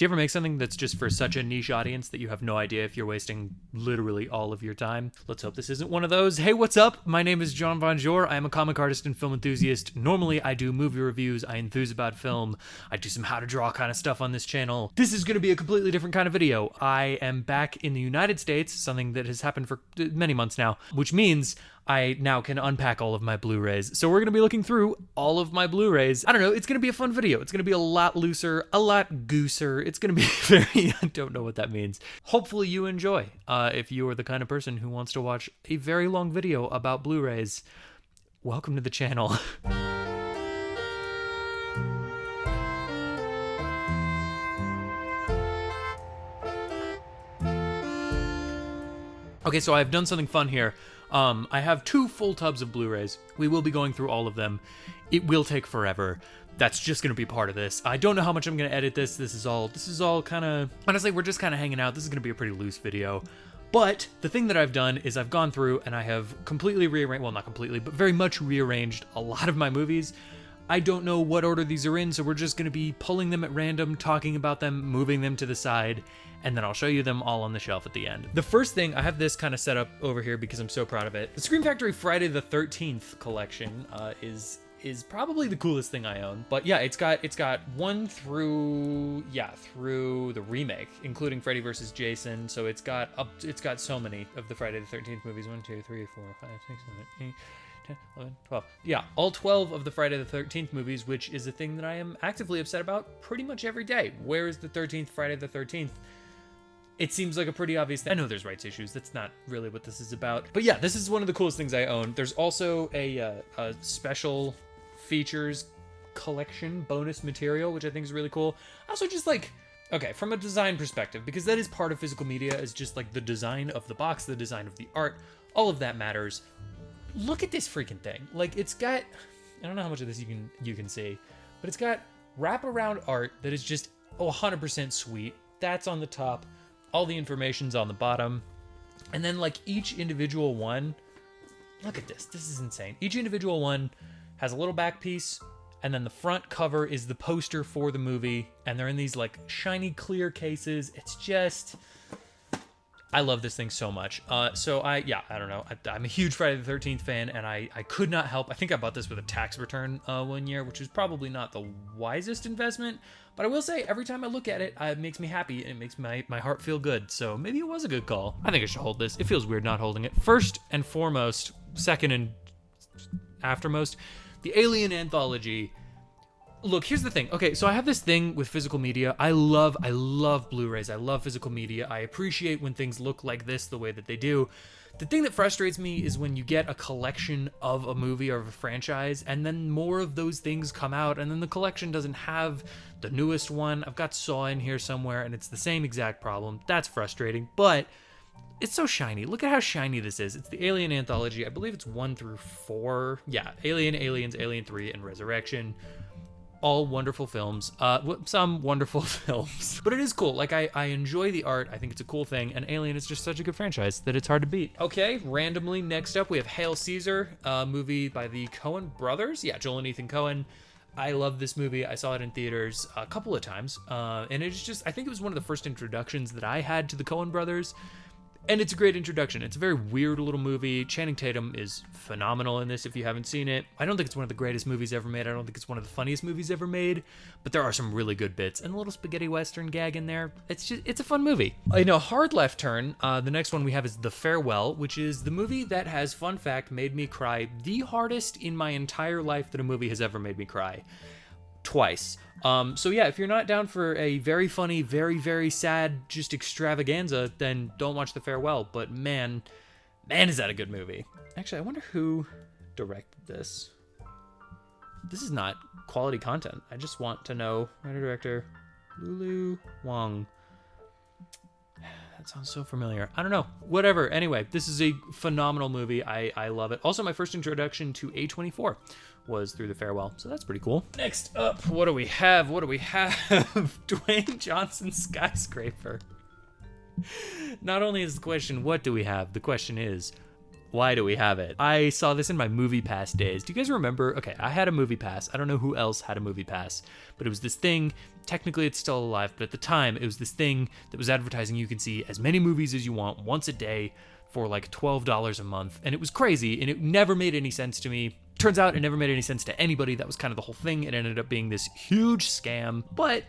Do you ever make something that's just for such a niche audience that you have no idea if you're wasting literally all of your time? Let's hope this isn't one of those. Hey, what's up? My name is John Bonjour. I am a comic artist and film enthusiast. Normally, I do movie reviews. I enthuse about film. I do some how to draw kind of stuff on this channel. This is going to be a completely different kind of video. I am back in the United States, something that has happened for many months now, which means I now can unpack all of my Blu-Rays. So we're going to be looking through all of my Blu-Rays. I don't know, it's going to be a fun video. It's going to be a lot looser, a lot gooser. It's going to be very, I don't know what that means. Hopefully you enjoy. If you are the kind of person who wants to watch a very long video about Blu-Rays, welcome to the channel. Okay, so I've done something fun here. I have 2 full tubs of Blu-Rays. We will be going through all of them. It will take forever. That's just gonna be part of this. I don't know how much I'm gonna edit this. This is all kind of, honestly, we're just kind of hanging out. This is gonna be a pretty loose video. But the thing that I've done is I've gone through and I have completely rearranged, well, not completely, but very much rearranged a lot of my movies. I don't know what order these are in, so we're just gonna be pulling them at random, talking about them, moving them to the side, and then I'll show you them all on the shelf at the end. The first thing, I have this kind of set up over here because I'm so proud of it. The Scream Factory Friday the 13th collection is probably the coolest thing I own. But yeah, it's got 1 through the remake, including Freddy vs. Jason. So it's got so many of the Friday the 13th movies. 1, 2, 3, 4, 5, 6, 7, 8. 10, 11, 12. Yeah, all 12 of the Friday the 13th movies, which is a thing that I am actively upset about pretty much every day. Where is the 13th Friday the 13th? It seems like a pretty obvious thing. I know there's rights issues. That's not really what this is about. But yeah, this is one of the coolest things I own. There's also a special features collection bonus material, which I think is really cool. Also just like, okay, from a design perspective, because that is part of physical media, is just like the design of the box, the design of the art, all of that matters. Look at this freaking thing. Like, it's got, I don't know how much of this you can see, but it's got wraparound art that is just 100% sweet. That's on the top. All the information's on the bottom. And then like each individual one, look at this. This is insane. Each individual one has a little back piece, and then the front cover is the poster for the movie, and they're in these like shiny clear cases. It's just, I love this thing so much. So I don't know. I'm a huge Friday the 13th fan, and I could not help. I think I bought this with a tax return one year, which is probably not the wisest investment. But I will say, every time I look at it, it makes me happy, and it makes my heart feel good. So maybe it was a good call. I think I should hold this. It feels weird not holding it. First and foremost, second and aftermost, the Alien Anthology. Look, here's the thing. Okay, so I have this thing with physical media. I love Blu-Rays. I love physical media. I appreciate when things look like this the way that they do. The thing that frustrates me is when you get a collection of a movie or of a franchise, and then more of those things come out, and then the collection doesn't have the newest one. I've got Saw in here somewhere, and it's the same exact problem. That's frustrating, but it's so shiny. Look at how shiny this is. It's the Alien Anthology. I believe it's 1 through 4. Yeah, Alien, Aliens, Alien 3, and Resurrection. All wonderful films, some wonderful films, but it is cool. Like, I enjoy the art. I think it's a cool thing, and Alien is just such a good franchise that it's hard to beat. Okay, randomly, next up we have Hail Caesar, a movie by the Coen brothers. Yeah, Joel and Ethan Coen. I love this movie. I saw it in theaters a couple of times, and it's just, I think it was one of the first introductions that I had to the Coen brothers. And it's a great introduction. It's a very weird little movie. Channing Tatum is phenomenal in this if you haven't seen it. I don't think it's one of the greatest movies ever made. I don't think it's one of the funniest movies ever made, but there are some really good bits. And a little spaghetti western gag in there. It's a fun movie. In a hard left turn, the next one we have is The Farewell, which is the movie that has, fun fact, made me cry the hardest in my entire life that a movie has ever made me cry. Twice. So yeah, if you're not down for a very funny, very, very sad, just extravaganza, then don't watch The Farewell. But man, is that a good movie. Actually, I wonder who directed this. This is not quality content. I just want to know. Writer, director, Lulu Wang. That sounds so familiar. I don't know. Whatever. Anyway, this is a phenomenal movie. I love it. Also, my first introduction to A24 was through The Farewell, so that's pretty cool. Next up, what do we have? Dwayne Johnson's Skyscraper. Not only is the question, what do we have? The question is, Why do we have it? I saw this in my Movie Pass days. Do you guys remember? Okay, I had a Movie Pass. I don't know who else had a Movie Pass, but it was this thing. Technically, it's still alive, but at the time, it was this thing that was advertising you could see as many movies as you want once a day for like $12 a month. And it was crazy, and it never made any sense to me. Turns out it never made any sense to anybody. That was kind of the whole thing. It ended up being this huge scam, but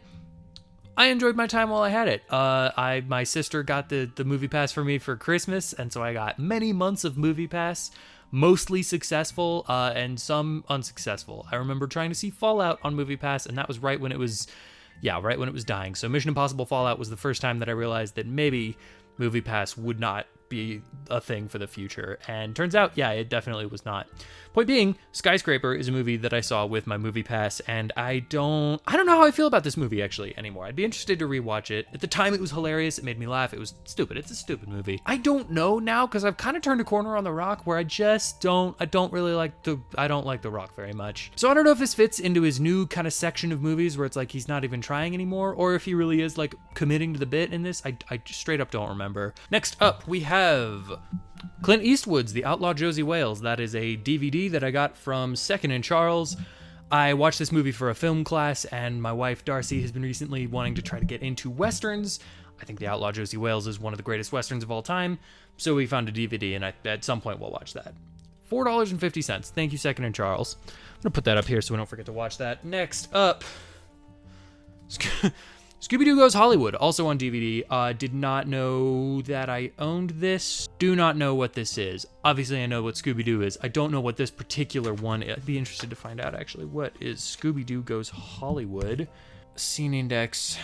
I enjoyed my time while I had it. My sister got the Movie Pass for me for Christmas, and so I got many months of Movie Pass, mostly successful and some unsuccessful. I remember trying to see Fallout on Movie Pass, and that was right when it was dying. So Mission Impossible Fallout was the first time that I realized that maybe Movie Pass would not be a thing for the future. And turns out, yeah, it definitely was not. Point being, Skyscraper is a movie that I saw with my Movie Pass, and I don't know how I feel about this movie actually anymore. I'd be interested to rewatch it. At the time, it was hilarious. It made me laugh. It was stupid. It's a stupid movie. I don't know now, because I've kind of turned a corner on The Rock where I don't like The Rock very much. So I don't know if this fits into his new kind of section of movies where it's like he's not even trying anymore, or if he really is like committing to the bit in this. I straight up don't remember. Next up, we have Clint Eastwood's The Outlaw Josie Wales. That is a DVD that I got from Second and Charles. I watched this movie for a film class, and my wife Darcy has been recently wanting to try to get into Westerns. I think The Outlaw Josie Wales is one of the greatest Westerns of all time, so we found a DVD, and at some point we'll watch that. $4.50. Thank you, Second and Charles. I'm going to put that up here so we don't forget to watch that. Next up, Scooby-Doo Goes Hollywood, also on DVD. Did not know that I owned this. Do not know what this is. Obviously, I know what Scooby-Doo is. I don't know what this particular one is. I'd be interested to find out, actually. What is Scooby-Doo Goes Hollywood? Scene index.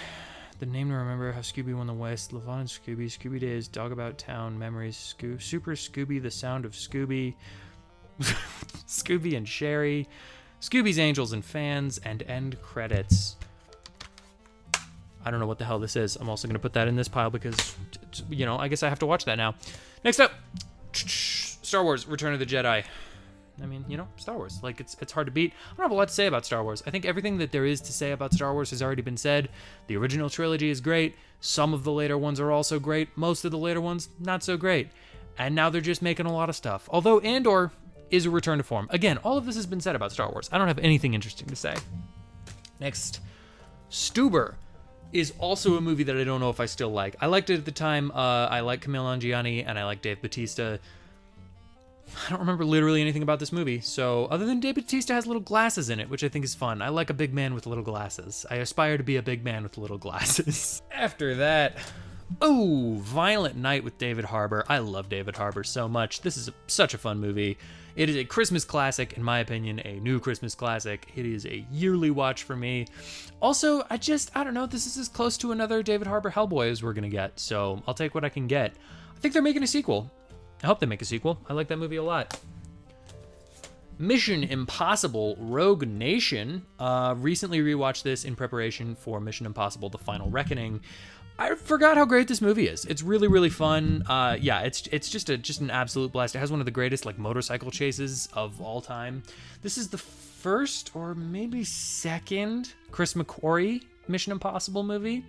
The name to remember, How Scooby Won the West, Levon and Scooby, Scooby Days, Dog About Town, Memories, Super Scooby, The Sound of Scooby, Scooby and Sherry, Scooby's Angels and Fans, and end credits. I don't know what the hell this is. I'm also going to put that in this pile because, I guess I have to watch that now. Next up, Star Wars, Return of the Jedi. I mean, Star Wars. Like, it's hard to beat. I don't have a lot to say about Star Wars. I think everything that there is to say about Star Wars has already been said. The original trilogy is great. Some of the later ones are also great. Most of the later ones, not so great. And now they're just making a lot of stuff. Although Andor is a return to form. Again, all of this has been said about Star Wars. I don't have anything interesting to say. Next, Stuber is also a movie that I don't know if I still like. I liked it at the time. I like Kumail Nanjiani and I like Dave Bautista. I don't remember literally anything about this movie. So other than Dave Bautista has little glasses in it, which I think is fun. I like a big man with little glasses. I aspire to be a big man with little glasses. After that, Violent Night with David Harbour. I love David Harbour so much. This is such a fun movie. It is a Christmas classic, in my opinion, a new Christmas classic. It is a yearly watch for me. Also, I don't know, this is as close to another David Harbour Hellboy as we're gonna get, so I'll take what I can get. I think they're making a sequel. I hope they make a sequel. I like that movie a lot. Mission Impossible Rogue Nation. Recently rewatched this in preparation for Mission Impossible The Final Reckoning. I forgot how great this movie is. It's really, really fun. It's just an absolute blast. It has one of the greatest motorcycle chases of all time. This is the first or maybe second Chris McQuarrie Mission Impossible movie.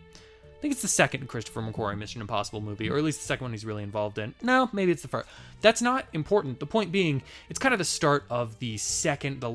I think it's the second Christopher McQuarrie Mission Impossible movie, or at least the second one he's really involved in. No, maybe it's the first. That's not important. The point being, it's kind of the start of the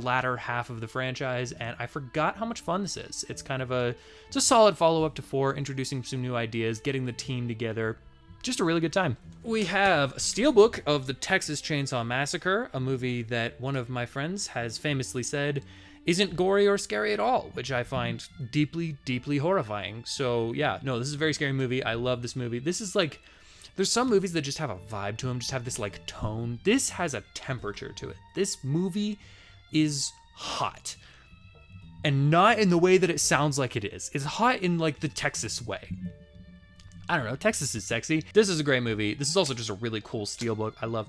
latter half of the franchise, and I forgot how much fun this is. It's a solid follow-up to 4, introducing some new ideas, getting the team together. Just a really good time. We have a steelbook of the Texas Chainsaw Massacre, a movie that one of my friends has famously said isn't gory or scary at all, which I find deeply, deeply horrifying. So yeah, no, this is a very scary movie. I love this movie. This is there's some movies that just have a vibe to them, just have this tone. This has a temperature to it. This movie is hot. And not in the way that it sounds like it is. It's hot in the Texas way. I don't know, Texas is sexy. This is a great movie. This is also just a really cool steelbook. I love,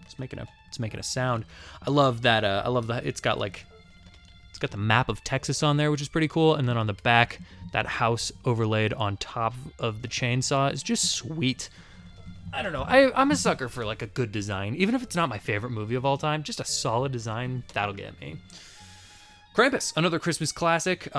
it's making a sound. I love that, it's got the map of Texas on there, which is pretty cool. And then on the back, that house overlaid on top of the chainsaw is just sweet. I don't know. I'm a sucker for a good design. Even if it's not my favorite movie of all time, just a solid design, that'll get me. Krampus, another Christmas classic,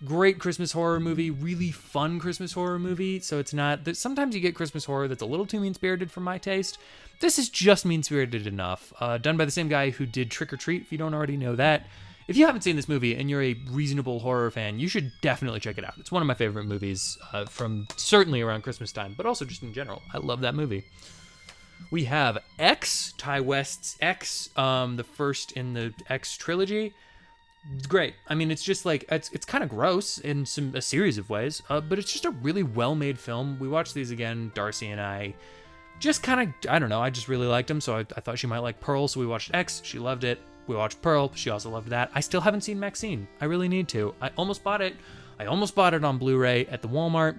great Christmas horror movie, really fun Christmas horror movie. So it's not, sometimes you get Christmas horror that's a little too mean-spirited for my taste. This is just mean-spirited enough. Done by the same guy who did Trick or Treat, if you don't already know that. If you haven't seen this movie and you're a reasonable horror fan, you should definitely check it out. It's one of my favorite movies from certainly around Christmas time, but also just in general. I love that movie. We have X, Ty West's X, the first in the X trilogy. It's great. I mean, it's just like, it's kind of gross in a series of ways, but it's just a really well-made film. We watched these again, Darcy and I. Just kind of, I don't know, I just really liked them, so I thought she might like Pearl, so we watched X. She loved it. We watched Pearl. She also loved that. I still haven't seen Maxine. I really need to. I almost bought it. I almost bought it on Blu-ray at the Walmart.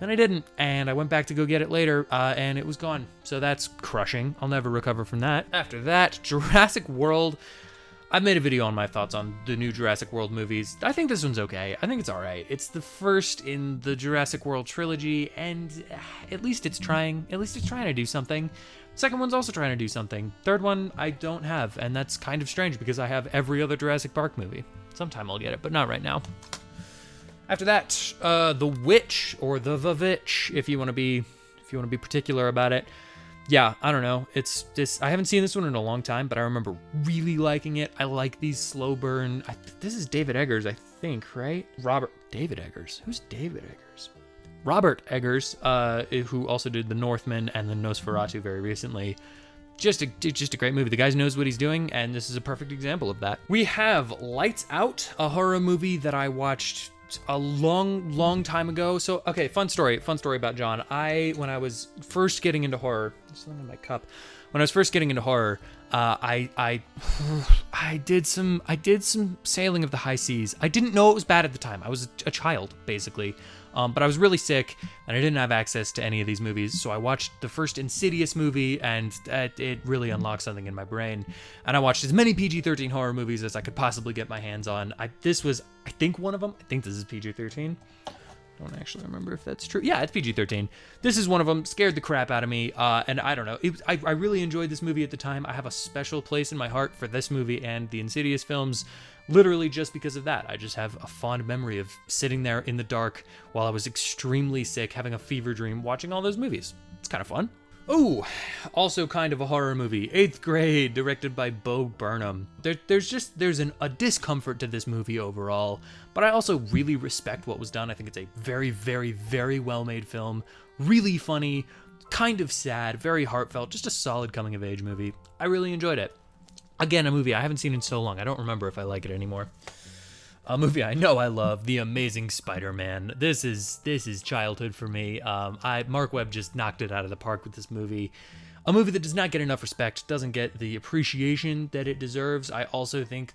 Then I didn't, and I went back to go get it later, and it was gone. So that's crushing. I'll never recover from that. After that, Jurassic World. I've made a video on my thoughts on the new Jurassic World movies. I think this one's okay. I think it's all right. It's the first in the Jurassic World trilogy, and at least it's trying. At least it's trying to do something. Second one's also trying to do something. Third one, I don't have, and that's kind of strange because I have every other Jurassic Park movie. Sometime I'll get it, but not right now. After that, The Witch, or The Vavitch, if you want to be particular about it. Yeah, I don't know. It's just, I haven't seen this one in a long time, but I remember really liking it. I like these slow burn. This is David Eggers, I think, right? David Eggers. Who's David Eggers? Robert Eggers, who also did The Northman and The Nosferatu very recently. Just a great movie. The guy knows what he's doing, and this is a perfect example of that. We have Lights Out, a horror movie that I watched a long time ago. So, okay, fun story about John. When I was first getting into horror, there's something in my cup. When I was first getting into horror, I did some Sailing of the High Seas. I didn't know it was bad at the time. I was a child, basically. But I was really sick, and I didn't have access to any of these movies, so I watched the first Insidious movie, and it really unlocked something in my brain. And I watched as many PG-13 horror movies as I could possibly get my hands on. This was, I think, one of them. I think this is PG-13. I don't actually remember if that's true. Yeah, it's PG-13. This is one of them. Scared the crap out of me, and I don't know. I really enjoyed this movie at the time. I have a special place in my heart for this movie and the Insidious films. Literally just because of that. I just have a fond memory of sitting there in the dark while I was extremely sick, having a fever dream, watching all those movies. It's kind of fun. Oh, also kind of a horror movie. 8th Grade, directed by Bo Burnham. There's a discomfort to this movie overall, but I also really respect what was done. I think it's a very, very, very well-made film. Really funny, kind of sad, very heartfelt, just a solid coming-of-age movie. I really enjoyed it. Again, a movie I haven't seen in so long, I don't remember if I like it anymore. A movie I know I love, The Amazing Spider-Man. This is childhood for me. Mark Webb just knocked it out of the park with this movie. A movie that does not get enough respect, doesn't get the appreciation that it deserves. I also think,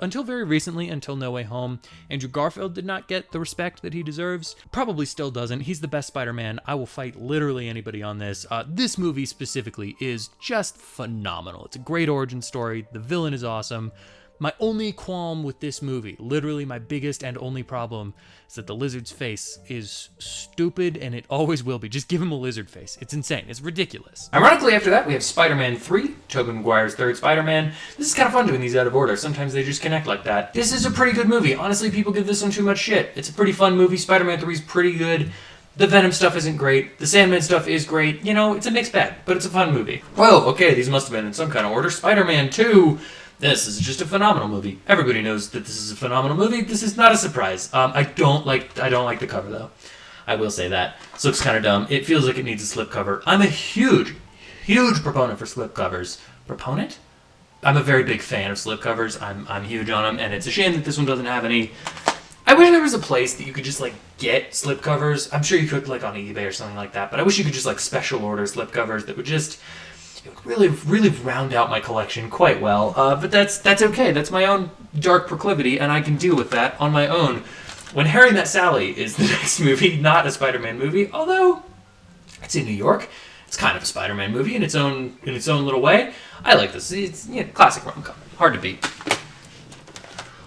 until very recently, until No Way Home, Andrew Garfield did not get the respect that he deserves. Probably still doesn't. He's the best Spider-Man. I will fight literally anybody on this. This movie specifically is just phenomenal. It's a great origin story. The villain is awesome. My only qualm with this movie, literally my biggest and only problem, is that the lizard's face is stupid, and it always will be. Just give him a lizard face. It's insane. It's ridiculous. Ironically, after that, we have Spider-Man 3, Tobey Maguire's third Spider-Man. This is kind of fun doing these out of order. Sometimes they just connect like that. This is a pretty good movie. Honestly, people give this one too much shit. It's a pretty fun movie. Spider-Man 3 is pretty good. The Venom stuff isn't great. The Sandman stuff is great. You know, it's a mixed bag, but it's a fun movie. Whoa, okay, these must have been in some kind of order. Spider-Man 2... This is just a phenomenal movie. Everybody knows that this is a phenomenal movie. This is not a surprise. I don't like the cover though. I will say that. This looks kind of dumb. It feels like it needs a slipcover. I'm a huge proponent for slipcovers. Proponent? I'm a very big fan of slipcovers. I'm huge on them, and it's a shame that this one doesn't have any. I wish there was a place that you could just like get slipcovers. I'm sure you could like on eBay or something like that, but I wish you could just like special order slipcovers that would just really round out my collection quite well, but that's okay. That's my own dark proclivity, and I can deal with that on my own. When Harry Met Sally is the next movie, not a Spider-Man movie, although it's in New York. It's kind of a Spider-Man movie in its own little way. I like this. It's classic rom-com, hard to beat.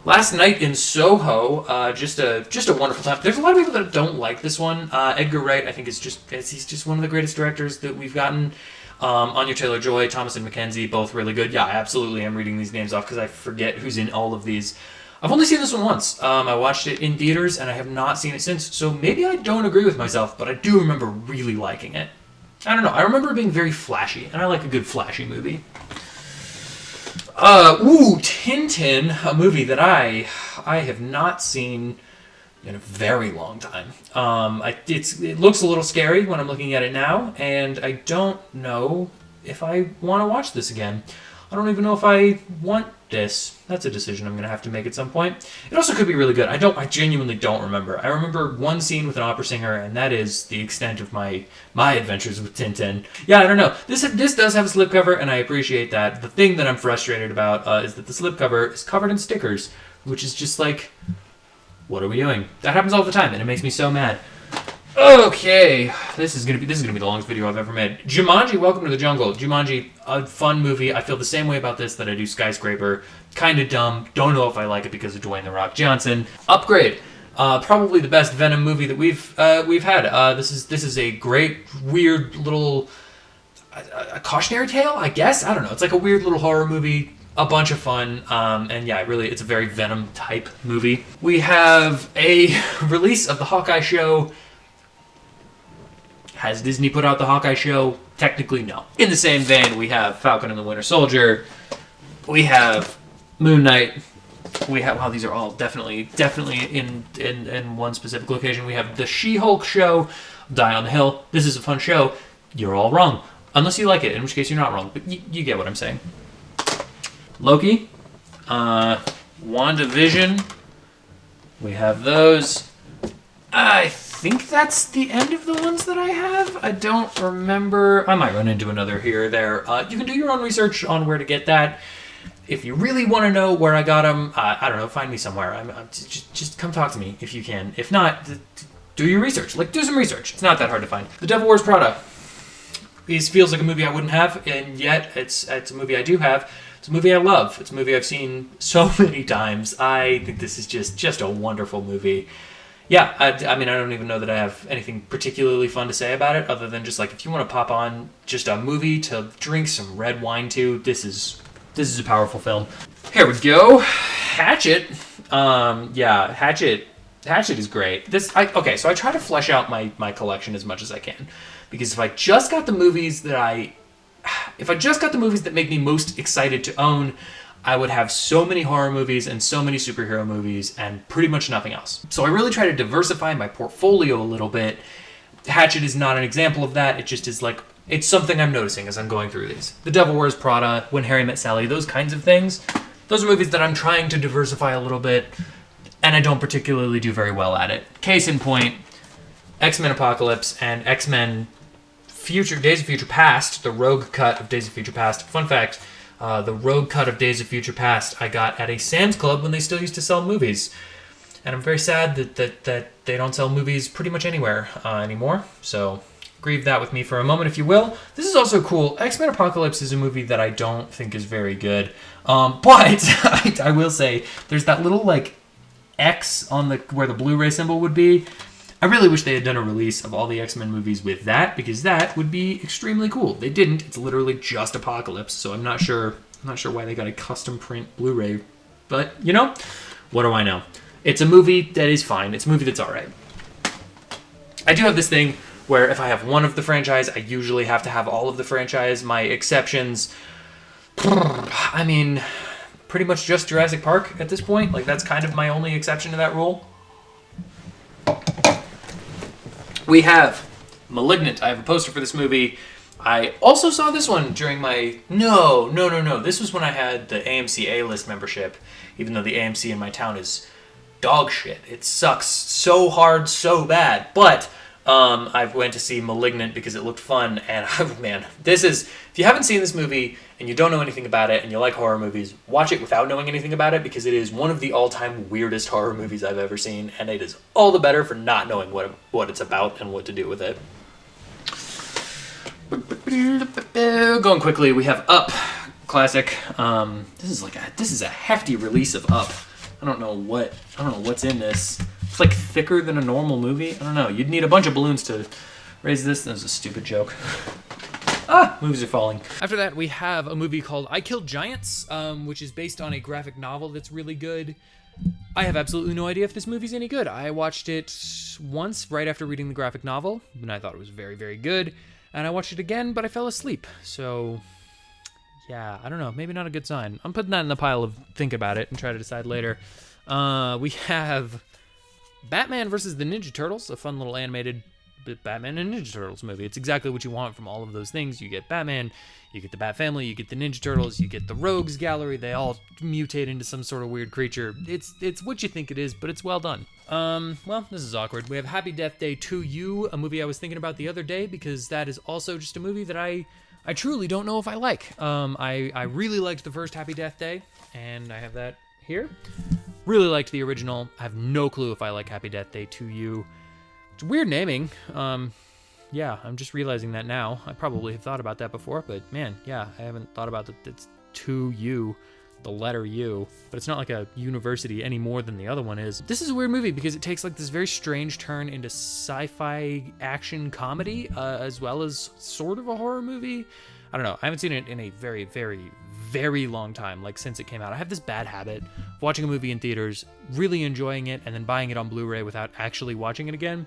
Last Night in Soho, just a wonderful time. There's a lot of people that don't like this one. Edgar Wright, I think, he's just one of the greatest directors that we've gotten. Anya Taylor-Joy, Thomasin McKenzie, both really good. Yeah, I absolutely am reading these names off because I forget who's in all of these. I've only seen this one once. I watched it in theaters, and I have not seen it since, so maybe I don't agree with myself, but I do remember really liking it. I don't know. I remember it being very flashy, and I like a good flashy movie. Tintin, a movie that I have not seen in a very long time. It looks a little scary when I'm looking at it now, and I don't know if I want to watch this again. I don't even know if I want this. That's a decision I'm going to have to make at some point. It also could be really good. I genuinely don't remember. I remember one scene with an opera singer, and that is the extent of my adventures with Tintin. Yeah, I don't know. This does have a slipcover, and I appreciate that. The thing that I'm frustrated about is that the slipcover is covered in stickers, which is just like, what are we doing? That happens all the time, and it makes me so mad. Okay, this is gonna be the longest video I've ever made. Jumanji: Welcome to the Jungle. Jumanji, a fun movie. I feel the same way about this that I do Skyscraper. Kind of dumb. Don't know if I like it because of Dwayne "The Rock" Johnson. Upgrade. Probably the best Venom movie that we've had. This is a great, weird little a cautionary tale, I guess. I don't know. It's like a weird little horror movie. A bunch of fun, and yeah, really, it's a very Venom type movie. We have a release of the Hawkeye show. Has Disney put out the Hawkeye show? Technically, no. In the same vein, we have Falcon and the Winter Soldier. We have Moon Knight. We have, wow, these are all definitely in one specific location. We have the She-Hulk show, Die on the Hill. This is a fun show. You're all wrong. Unless you like it, in which case you're not wrong. But you get what I'm saying. Loki. WandaVision. We have those. I think that's the end of the ones that I have. I don't remember. I might run into another here or there. You can do your own research on where to get that. If you really want to know where I got them, I don't know, find me somewhere. Just come talk to me if you can. If not, do your research. Like, do some research. It's not that hard to find. The Devil Wears Prada. This feels like a movie I wouldn't have, and yet it's a movie I do have. It's a movie I love. It's a movie I've seen so many times. I think this is just a wonderful movie. Yeah, I mean, I don't even know that I have anything particularly fun to say about it, other than just like, if you want to pop on just a movie to drink some red wine to, this is a powerful film. Here we go. Hatchet. Yeah, Hatchet is great. Okay, so I try to flesh out my collection as much as I can, because if I just got the movies that make me most excited to own, I would have so many horror movies and so many superhero movies and pretty much nothing else. So I really try to diversify my portfolio a little bit. Hatchet is not an example of that. It just is like, it's something I'm noticing as I'm going through these. The Devil Wears Prada, When Harry Met Sally, those kinds of things. Those are movies that I'm trying to diversify a little bit, and I don't particularly do very well at it. Case in point, X-Men Apocalypse and X-Men Days of Future Past, the Rogue cut of Days of Future Past. Fun fact, the Rogue cut of Days of Future Past I got at a Sam's Club when they still used to sell movies. And I'm very sad that they don't sell movies pretty much anywhere anymore. So grieve that with me for a moment, if you will. This is also cool. X-Men Apocalypse is a movie that I don't think is very good. But I will say, there's that little like X on where the Blu-ray symbol would be. I really wish they had done a release of all the X-Men movies with that, because that would be extremely cool. They didn't. It's literally just Apocalypse, so I'm not sure why they got a custom print Blu-ray. But, you know, what do I know? It's a movie that is fine. It's a movie that's all right. I do have this thing where if I have one of the franchise, I usually have to have all of the franchise. My exceptions, I mean, pretty much just Jurassic Park at this point. Like, that's kind of my only exception to that rule. We have Malignant. I have a poster for this movie. I also saw this one during my... No. This was when I had the AMC A-list membership, even though the AMC in my town is dog shit. It sucks so hard, so bad. But I went to see Malignant because it looked fun, and man, this is... If you haven't seen this movie and you don't know anything about it and you like horror movies, watch it without knowing anything about it, because it is one of the all-time weirdest horror movies I've ever seen, and it is all the better for not knowing what it's about and what to do with it. Going quickly, we have Up, classic. This is a hefty release of Up. I don't know what's in this. It's like thicker than a normal movie. I don't know. You'd need a bunch of balloons to raise this. That was a stupid joke. Movies are falling. After that, we have a movie called I Killed Giants, which is based on a graphic novel that's really good. I have absolutely no idea if this movie's any good. I watched it once right after reading the graphic novel, and I thought it was very, very good. And I watched it again, but I fell asleep. So, yeah, I don't know. Maybe not a good sign. I'm putting that in the pile of think about it and try to decide later. We have Batman versus the Ninja Turtles, a fun little animated Batman and Ninja Turtles movie. It's exactly what you want from all of those things. You get Batman, you get the Bat Family, you get the Ninja Turtles, you get the Rogues Gallery. They all mutate into some sort of weird creature. It's what you think it is, but it's well done. Well, this is awkward. We have Happy Death Day to You, a movie I was thinking about the other day because that is also just a movie that I truly don't know if I like. I really liked the first Happy Death Day, and I have that here. Really liked the original. I have no clue if I like Happy Death Day to You. It's weird naming. Yeah, I'm just realizing that now. I probably have thought about that before, but man, yeah, I haven't thought about that. It's to you, the letter U, but it's not like a university any more than the other one is. This is a weird movie because it takes like this very strange turn into sci-fi action comedy, as well as sort of a horror movie. I don't know. I haven't seen it in a very, very, very long time, like since it came out. I have this bad habit of watching a movie in theaters, really enjoying it, and then buying it on Blu-ray without actually watching it again.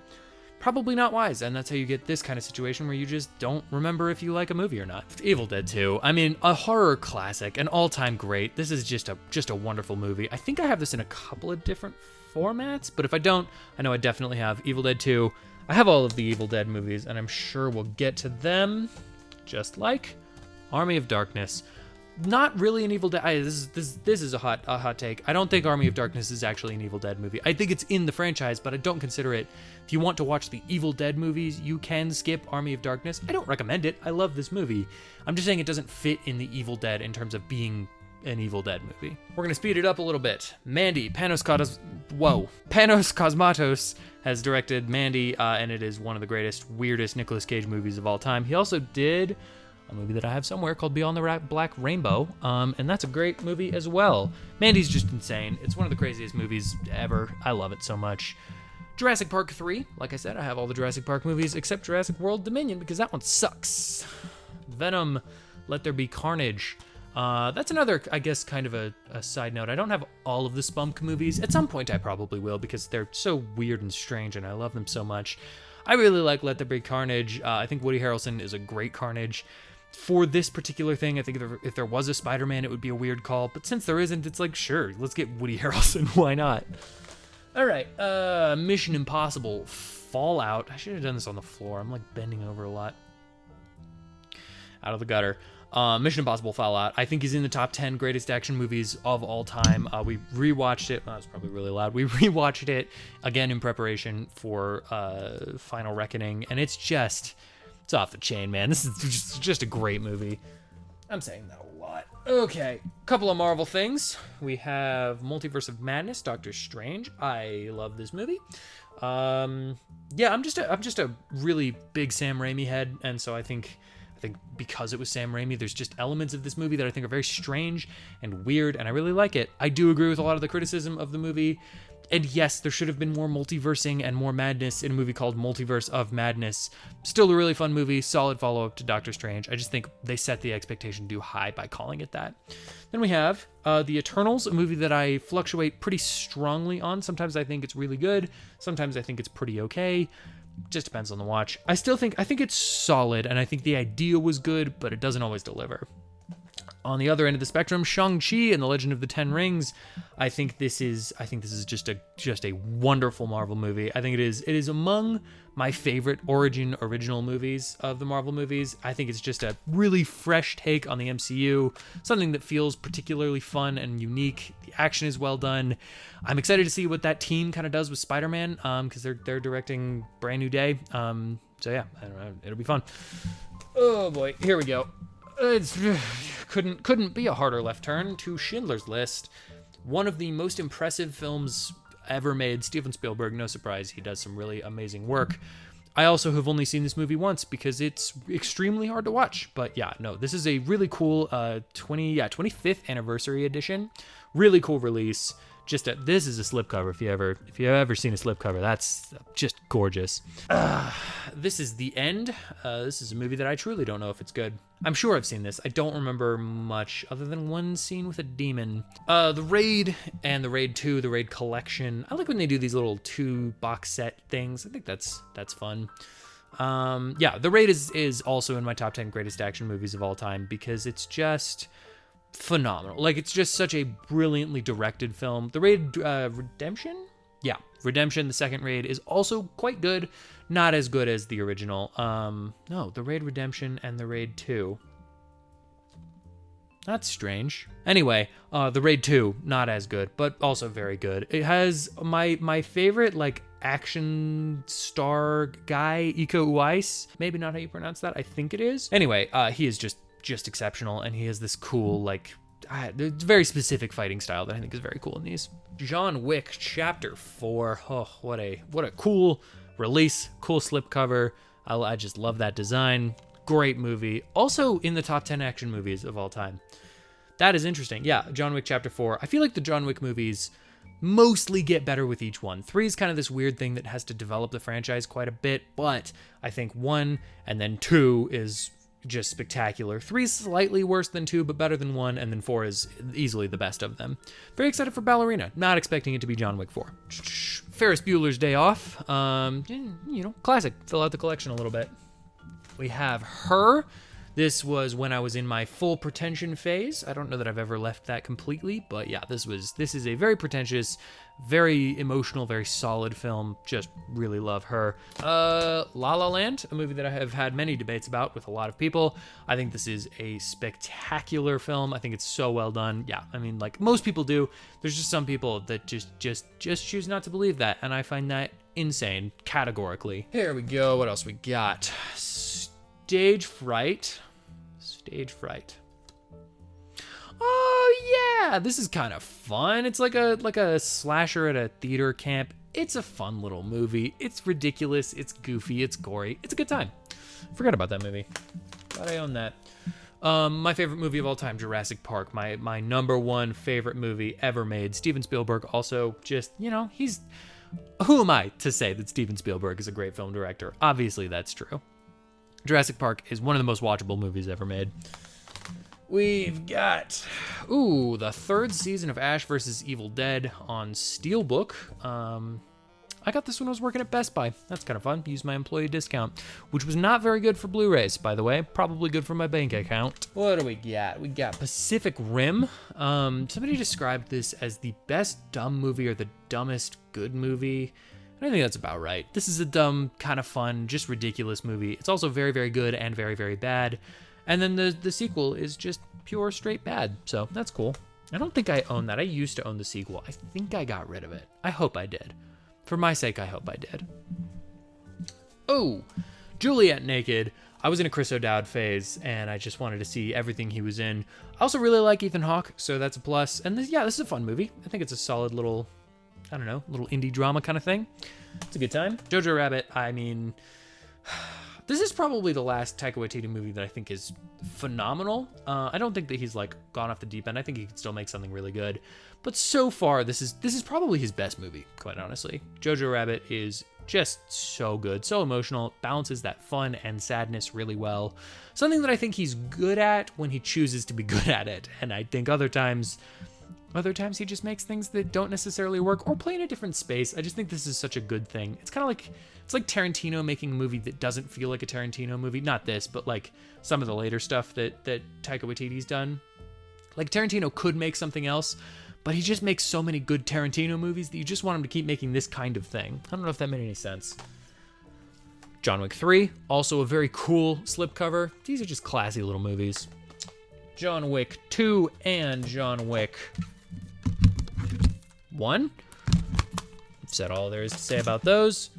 Probably not wise, and that's how you get this kind of situation where you just don't remember if you like a movie or not. Evil Dead 2. I mean, a horror classic, an all-time great. This is just a wonderful movie. I think I have this in a couple of different formats, but if I don't, I know I definitely have Evil Dead 2. I have all of the Evil Dead movies, and I'm sure we'll get to them, just like Army of Darkness. Not really an Evil Dead. This is a hot take. I don't think Army of Darkness is actually an Evil Dead movie. I think it's in the franchise, but I don't consider it. If you want to watch the Evil Dead movies, you can skip Army of Darkness. I don't recommend it. I love this movie. I'm just saying it doesn't fit in the Evil Dead in terms of being an Evil Dead movie. We're gonna speed it up a little bit. Mandy, Panos Cosmatos has directed Mandy, and it is one of the greatest, weirdest Nicolas Cage movies of all time. He also did a movie that I have somewhere called Beyond the Black Rainbow, and that's a great movie as well. Mandy's just insane. It's one of the craziest movies ever. I love it so much. Jurassic Park 3, like I said, I have all the Jurassic Park movies except Jurassic World Dominion because that one sucks. Venom, Let There Be Carnage. That's another, I guess, kind of a side note. I don't have all of the Spunk movies. At some point I probably will because they're so weird and strange and I love them so much. I really like Let There Be Carnage. I think Woody Harrelson is a great Carnage. For this particular thing, I think if there was a Spider-Man, it would be a weird call. But since there isn't, it's like, sure, let's get Woody Harrelson. Why not? All right, Mission Impossible Fallout. I should have done this on the floor. I'm like bending over a lot. Out of the gutter. Mission Impossible Fallout, I think, is in the top 10 greatest action movies of all time. We rewatched it. Well, that was probably really loud. We rewatched it again in preparation for Final Reckoning, and it's off the chain, man. This is just a great movie. I'm saying that a lot. Okay, couple of Marvel things. We have Multiverse of Madness, Doctor Strange. I love this movie. Yeah, I'm just a really big Sam Raimi head, and so I think because it was Sam Raimi, there's just elements of this movie that I think are very strange and weird, and I really like it. I do agree with a lot of the criticism of the movie. And yes, there should have been more multiversing and more madness in a movie called Multiverse of Madness. Still a really fun movie, solid follow-up to Doctor Strange. I just think they set the expectation too high by calling it that. Then we have The Eternals, a movie that I fluctuate pretty strongly on. Sometimes I think it's really good. Sometimes I think it's pretty okay. Just depends on the watch. I think it's solid, and I think the idea was good, but it doesn't always deliver. On the other end of the spectrum, Shang-Chi and the Legend of the Ten Rings. I think this is just a wonderful Marvel movie. I think it is among my favorite original movies of the Marvel movies. I think it's just a really fresh take on the MCU, something that feels particularly fun and unique. The action is well done. I'm excited to see what that team kind of does with Spider-Man, because they're directing Brand New Day. So yeah, I don't know, it'll be fun. Oh boy, here we go. It's couldn't be a harder left turn to Schindler's List, one of the most impressive films ever made. Steven Spielberg, no surprise, he does some really amazing work. I also have only seen this movie once because it's extremely hard to watch. But yeah, no, this is a really cool 25th anniversary edition. Really cool release. this is a slipcover. If you ever seen a slipcover, that's just gorgeous. This is The End. This is a movie that I truly don't know if it's good. I'm sure I've seen this. I don't remember much other than one scene with a demon. The Raid and the Raid 2, the Raid Collection. I like when they do these little 2 box set things. I think that's fun. Yeah, The Raid is also in my top 10 greatest action movies of all time because it's just phenomenal. Like, it's just such a brilliantly directed film. The Raid Redemption? Yeah, Redemption, the second Raid, is also quite good. Not as good as the original. No, the Raid Redemption and the Raid 2. That's strange. Anyway, the Raid 2, not as good, but also very good. It has my favorite, like, action star guy, Iko Uwais. Maybe not how you pronounce that. I think it is. Anyway, he is just exceptional, and he has this cool, like, very specific fighting style that I think is very cool in these. John Wick Chapter 4. Oh, what a cool release, cool slipcover. I just love that design. Great movie. Also in the top 10 action movies of all time. That is interesting. Yeah, John Wick Chapter 4. I feel like the John Wick movies mostly get better with each one. 3 is kind of this weird thing that has to develop the franchise quite a bit, but I think 1 and then 2 is just spectacular. 3 is slightly worse than 2, but better than 1, and then 4 is easily the best of them. Very excited for Ballerina. Not expecting it to be John Wick 4. Ferris Bueller's Day Off. Classic. Fill out the collection a little bit. We have Her. This was when I was in my full pretension phase. I don't know that I've ever left that completely, but yeah, this is a very pretentious, very emotional, very solid film. Just really love Her. La La Land, a movie that I have had many debates about with a lot of people. I think this is a spectacular film. I think it's so well done. Yeah, I mean, like most people do. There's just some people that just choose not to believe that, and I find that insane, categorically. Here we go. What else we got? Stage Fright. Oh yeah, this is kind of fun. It's like a slasher at a theater camp. It's a fun little movie. It's ridiculous. It's goofy. It's gory. It's a good time. Forgot about that movie. Thought I owned that. My favorite movie of all time, Jurassic Park. My number one favorite movie ever made. Steven Spielberg also just, he's... Who am I to say that Steven Spielberg is a great film director? Obviously, that's true. Jurassic Park is one of the most watchable movies ever made. We've got, the 3rd season of Ash vs. Evil Dead on Steelbook. I got this when I was working at Best Buy. That's kind of fun. Used my employee discount, which was not very good for Blu-rays, by the way. Probably good for my bank account. What do we got? We got Pacific Rim. Somebody described this as the best dumb movie or the dumbest good movie. I think that's about right. This is a dumb, kind of fun, just ridiculous movie. It's also very, very good and very, very bad. And then the sequel is just pure, straight bad. So that's cool. I don't think I own that. I used to own the sequel. I think I got rid of it. I hope I did. For my sake, I hope I did. Oh, Juliet Naked. I was in a Chris O'Dowd phase, and I just wanted to see everything he was in. I also really like Ethan Hawke, so that's a plus. And this is a fun movie. I think it's a solid little... little indie drama kind of thing. It's a good time. Jojo Rabbit, I mean, this is probably the last Taika Waititi movie that I think is phenomenal. I don't think that he's like gone off the deep end. I think he can still make something really good. But so far, this is probably his best movie, quite honestly. Jojo Rabbit is just so good, so emotional, balances that fun and sadness really well. Something that I think he's good at when he chooses to be good at it. And I think other times he just makes things that don't necessarily work or play in a different space. I just think this is such a good thing. It's kind of like, it's like Tarantino making a movie that doesn't feel like a Tarantino movie. Not this, but like some of the later stuff that Taika Waititi's done. Like Tarantino could make something else, but he just makes so many good Tarantino movies that you just want him to keep making this kind of thing. I don't know if that made any sense. John Wick 3, also a very cool slipcover. These are just classy little movies. John Wick 2 and John Wick 1. I've said all there is to say about those.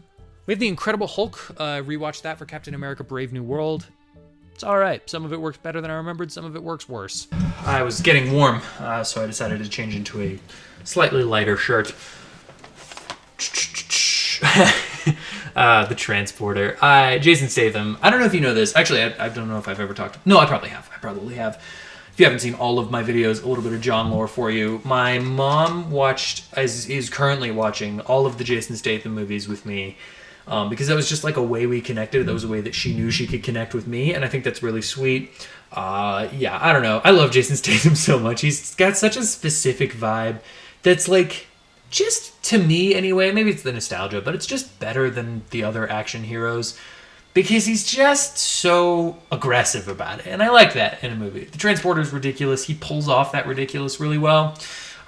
We have The Incredible Hulk. Rewatched that for Captain America Brave New World. It's all right. Some of it works better than I remembered. Some of it works worse. I was getting warm, so I decided to change into a slightly lighter shirt. The Transporter. Jason Statham. I don't know if you know this. Actually, I don't know if I've ever talked. No, I probably have. If you haven't seen all of my videos, a little bit of John lore for you. My mom is currently watching all of the Jason Statham movies with me. Because that was just like a way we connected. That was a way that she knew she could connect with me, and I think that's really sweet. Yeah, I don't know. I love Jason Statham so much. He's got such a specific vibe that's like, just to me anyway, maybe it's the nostalgia, but it's just better than the other action heroes because he's just so aggressive about it, and I like that in a movie. The Transporter's ridiculous. He pulls off that ridiculous really well.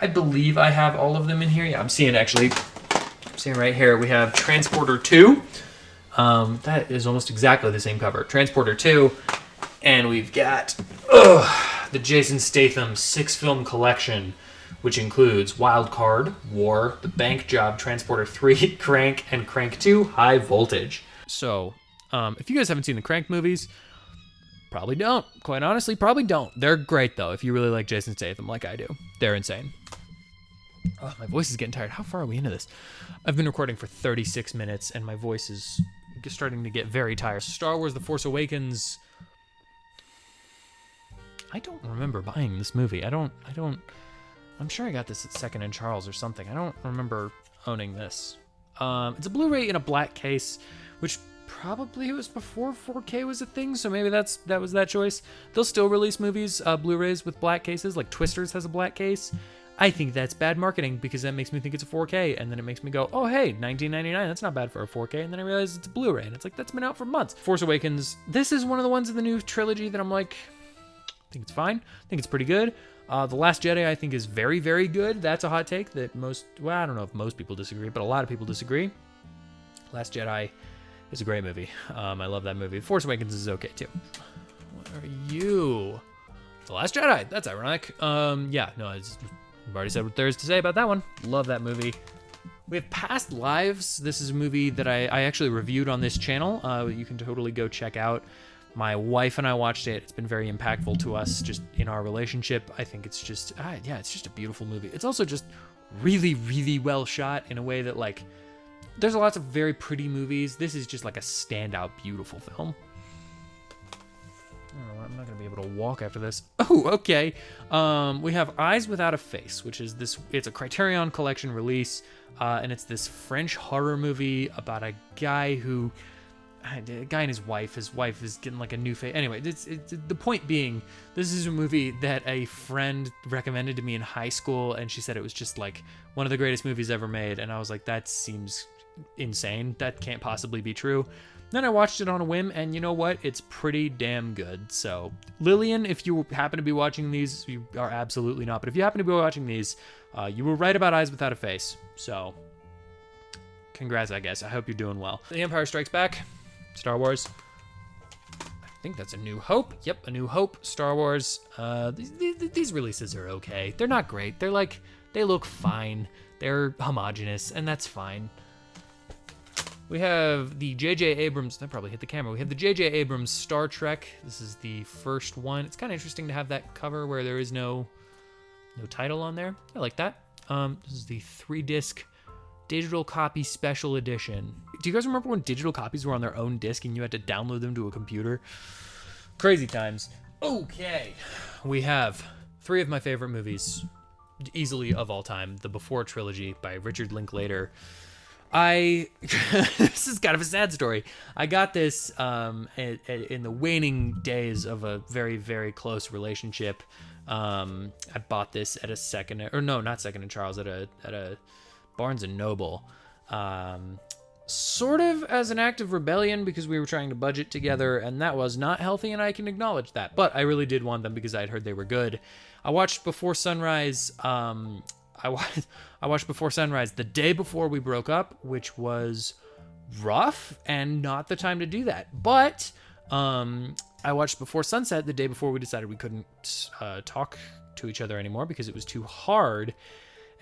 I believe I have all of them in here. Yeah, I'm seeing right here we have Transporter 2. That is almost exactly the same cover. Transporter 2. And we've got the Jason Statham 6-film collection, which includes Wild Card, War, The Bank Job, Transporter 3, Crank, and Crank 2, High Voltage. So, if you guys haven't seen the Crank movies, probably don't. Quite honestly, probably don't. They're great, though, if you really like Jason Statham like I do. They're insane. Oh, my voice is getting tired. How far are we into this? I've been recording for 36 minutes, and my voice is starting to get very tired. Star Wars The Force Awakens. I don't remember buying this movie. I'm sure I got this at Second & Charles or something. I don't remember owning this. It's a Blu-ray in a black case, which probably was before 4K was a thing, so maybe that was that choice. They'll still release movies, Blu-rays with black cases, like Twisters has a black case. I think that's bad marketing because that makes me think it's a 4K, and then it makes me go, oh hey, $19.99, that's not bad for a 4K, and then I realize it's a Blu-ray, and it's like, that's been out for months. Force Awakens, this is one of the ones in the new trilogy that I'm like, I think it's fine, I think it's pretty good. The Last Jedi I think is very, very good. That's a hot take that I don't know if most people disagree, but a lot of people disagree. Last Jedi is a great movie. I love that movie. Force Awakens is okay too. What are you? The Last Jedi, that's ironic. Yeah, no, I've already said what there is to say about that one. Love that movie. We have Past Lives. This is a movie that I actually reviewed on this channel. You can totally go check out. My wife and I watched it. It's been very impactful to us just in our relationship. I think it's just, it's just a beautiful movie. It's also just really, really well shot in a way that, like, there's lots of very pretty movies. This is just like a standout, beautiful film. Oh, I'm not going to be able to walk after this. Oh, okay. We have Eyes Without a Face, which is it's a Criterion Collection release, and it's this French horror movie about a guy and his wife. His wife is getting like a new face. Anyway, the point being, this is a movie that a friend recommended to me in high school, and she said it was just like one of the greatest movies ever made, and I was like, that seems insane. That can't possibly be true. Then I watched it on a whim, and you know what? It's pretty damn good. So, Lillian, if you happen to be watching these, you are absolutely not, but if you happen to be watching these, you were right about Eyes Without a Face. So, congrats, I guess. I hope you're doing well. The Empire Strikes Back, Star Wars. I think that's A New Hope. Yep, A New Hope, Star Wars. These releases are okay. They're not great. They look fine. They're homogenous, and that's fine. We have the J.J. Abrams, that probably hit the camera. We have the J.J. Abrams Star Trek. This is the first one. It's kind of interesting to have that cover where there is no title on there. I like that. This is the 3-disc digital copy special edition. Do you guys remember when digital copies were on their own disc and you had to download them to a computer? Crazy times. Okay. We have 3 of my favorite movies, easily of all time. The Before trilogy by Richard Linklater. This is kind of a sad story. I got this in the waning days of a very, very close relationship. I bought this at not Second & Charles, at a Barnes & Noble. Sort of as an act of rebellion because we were trying to budget together, and that was not healthy, and I can acknowledge that. But I really did want them because I had heard they were good. I watched Before Sunrise. I watched Before Sunrise the day before we broke up, which was rough and not the time to do that. But I watched Before Sunset the day before we decided we couldn't talk to each other anymore because it was too hard.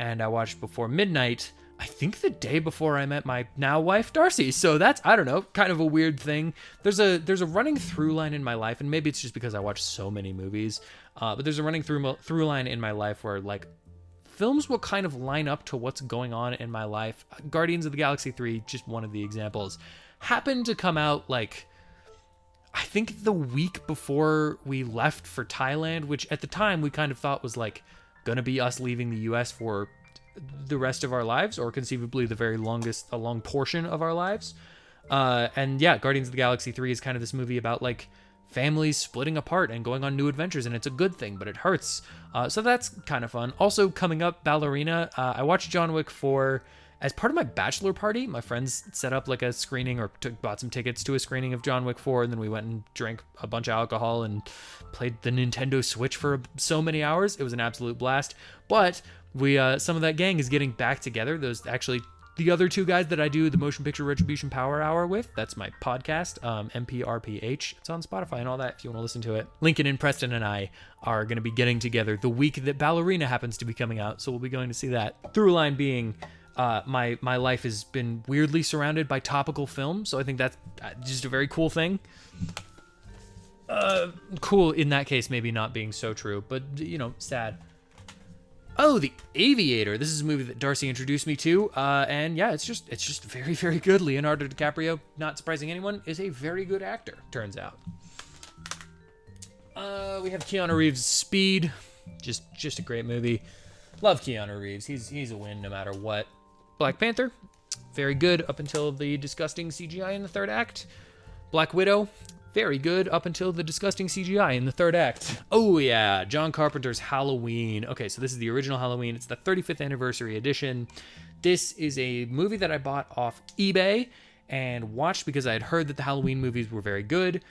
And I watched Before Midnight, I think the day before I met my now wife, Darcy. So that's, I don't know, kind of a weird thing. There's a running through line in my life, and maybe it's just because I watch so many movies, but there's a running through line in my life where, like, films will kind of line up to what's going on in my life. Guardians of the Galaxy 3, just one of the examples, happened to come out like I think the week before we left for Thailand, which at the time we kind of thought was like gonna be us leaving the US for the rest of our lives, or conceivably a long portion of our lives. And yeah, Guardians of the Galaxy 3 is kind of this movie about like families splitting apart and going on new adventures, and it's a good thing, but it hurts. So that's kind of fun. Also coming up, Ballerina. I watched John Wick 4 as part of my bachelor party. My friends set up like a screening or bought some tickets to a screening of John Wick 4, and then we went and drank a bunch of alcohol and played the Nintendo Switch for so many hours. It was an absolute blast. But we some of that gang is getting back together. Those actually the other two guys that I do the Motion Picture Retribution Power Hour with. That's my podcast, MPRPH. It's on Spotify and all that if you want to listen to it. Lincoln and Preston and I are going to be getting together the week that Ballerina happens to be coming out, so we'll be going to see that. Through line being, my life has been weirdly surrounded by topical film, so I think that's just a very cool thing. Cool in that case, maybe not being so true, but sad. Oh, The Aviator. This is a movie that Darcy introduced me to, and yeah, it's just very, very good. Leonardo DiCaprio, not surprising anyone, is a very good actor, turns out. We have Keanu Reeves' Speed, just a great movie. Love Keanu Reeves. He's a win no matter what. Black Panther, very good up until the disgusting CGI in the third act. Black Widow, very good up until the disgusting CGI in the third act. Oh yeah, John Carpenter's Halloween. Okay, so this is the original Halloween. It's the 35th anniversary edition. This is a movie that I bought off eBay and watched because I had heard that the Halloween movies were very good.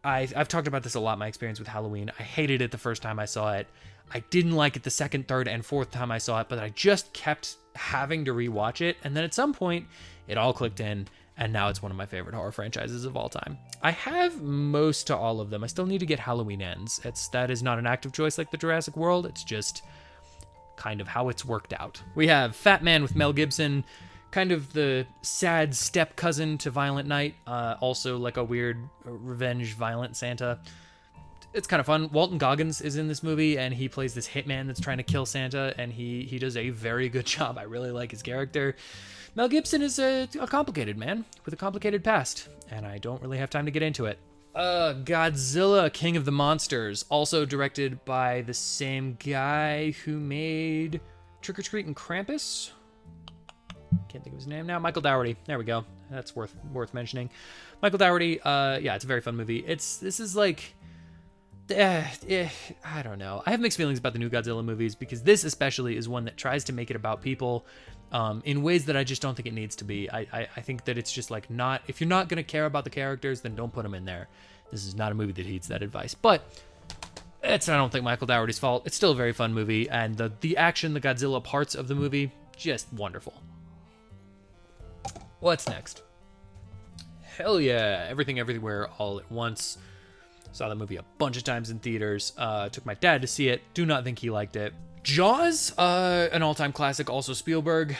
I've talked about this a lot, my experience with Halloween. I hated it the first time I saw it. I didn't like it the second, third, and fourth time I saw it, but I just kept having to rewatch it. And then at some point, it all clicked in. And now it's one of my favorite horror franchises of all time. I have most to all of them. I still need to get Halloween Ends. That is not an active choice like the Jurassic World. It's just kind of how it's worked out. We have Fat Man with Mel Gibson, kind of the sad step cousin to Violent Night. Also like a weird revenge violent Santa. It's kind of fun. Walton Goggins is in this movie, and he plays this hitman that's trying to kill Santa, and he does a very good job. I really like his character. Mel Gibson is a complicated man with a complicated past, and I don't really have time to get into it. Godzilla, King of the Monsters, also directed by the same guy who made Trick or Treat and Krampus. Can't think of his name now. Michael Dougherty. There we go. That's worth mentioning. Michael Dougherty. Yeah, it's a very fun movie. This is like. I don't know. I have mixed feelings about the new Godzilla movies because this especially is one that tries to make it about people in ways that I just don't think it needs to be. I think that it's just like not, if you're not going to care about the characters, then don't put them in there. This is not a movie that heeds that advice. But I don't think Michael Dougherty's fault. It's still a very fun movie, and the action, the Godzilla parts of the movie, just wonderful. What's next? Hell yeah. Everything Everywhere All at Once. Saw that movie a bunch of times in theaters. Took my dad to see it. Do not think he liked it. Jaws, an all-time classic. Also Spielberg.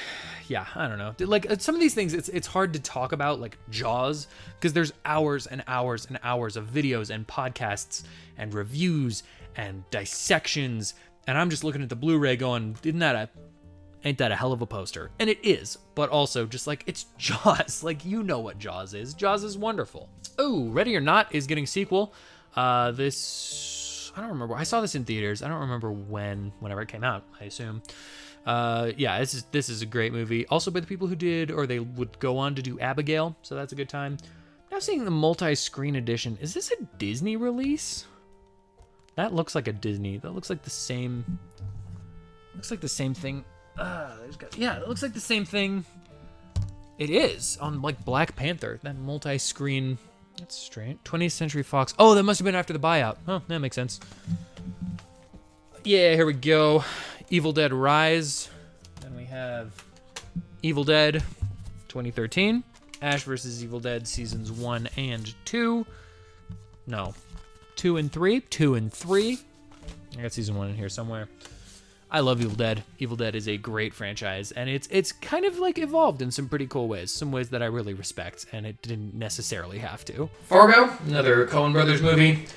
Yeah, I don't know. Like some of these things, it's hard to talk about, like Jaws, because there's hours and hours and hours of videos and podcasts and reviews and dissections. And I'm just looking at the Blu-ray going, ain't that a hell of a poster? And it is, but also just like, it's Jaws. Like, you know what Jaws is. Jaws is wonderful. Oh, Ready or Not is getting a sequel. I don't remember. I saw this in theaters. I don't remember whenever it came out, I assume. Yeah, this is a great movie. Also by the people who did, or they would go on to do Abigail, so that's a good time. Now seeing the multi-screen edition. Is this a Disney release? That looks like a Disney. That looks like the same. Looks like the same thing. Yeah, it looks like the same thing. It is on like Black Panther. That multi-screen. That's strange. 20th Century Fox. Oh, that must have been after the buyout. Oh, that makes sense. Yeah, here we go. Evil Dead Rise. Then we have Evil Dead 2013. Ash vs. Evil Dead Seasons 1 and 2. No. 2 and 3. 2 and 3. I got Season 1 in here somewhere. I love Evil Dead. Evil Dead is a great franchise, and it's kind of like evolved in some pretty cool ways. Some ways that I really respect, and it didn't necessarily have to. Fargo, another Coen Brothers movie.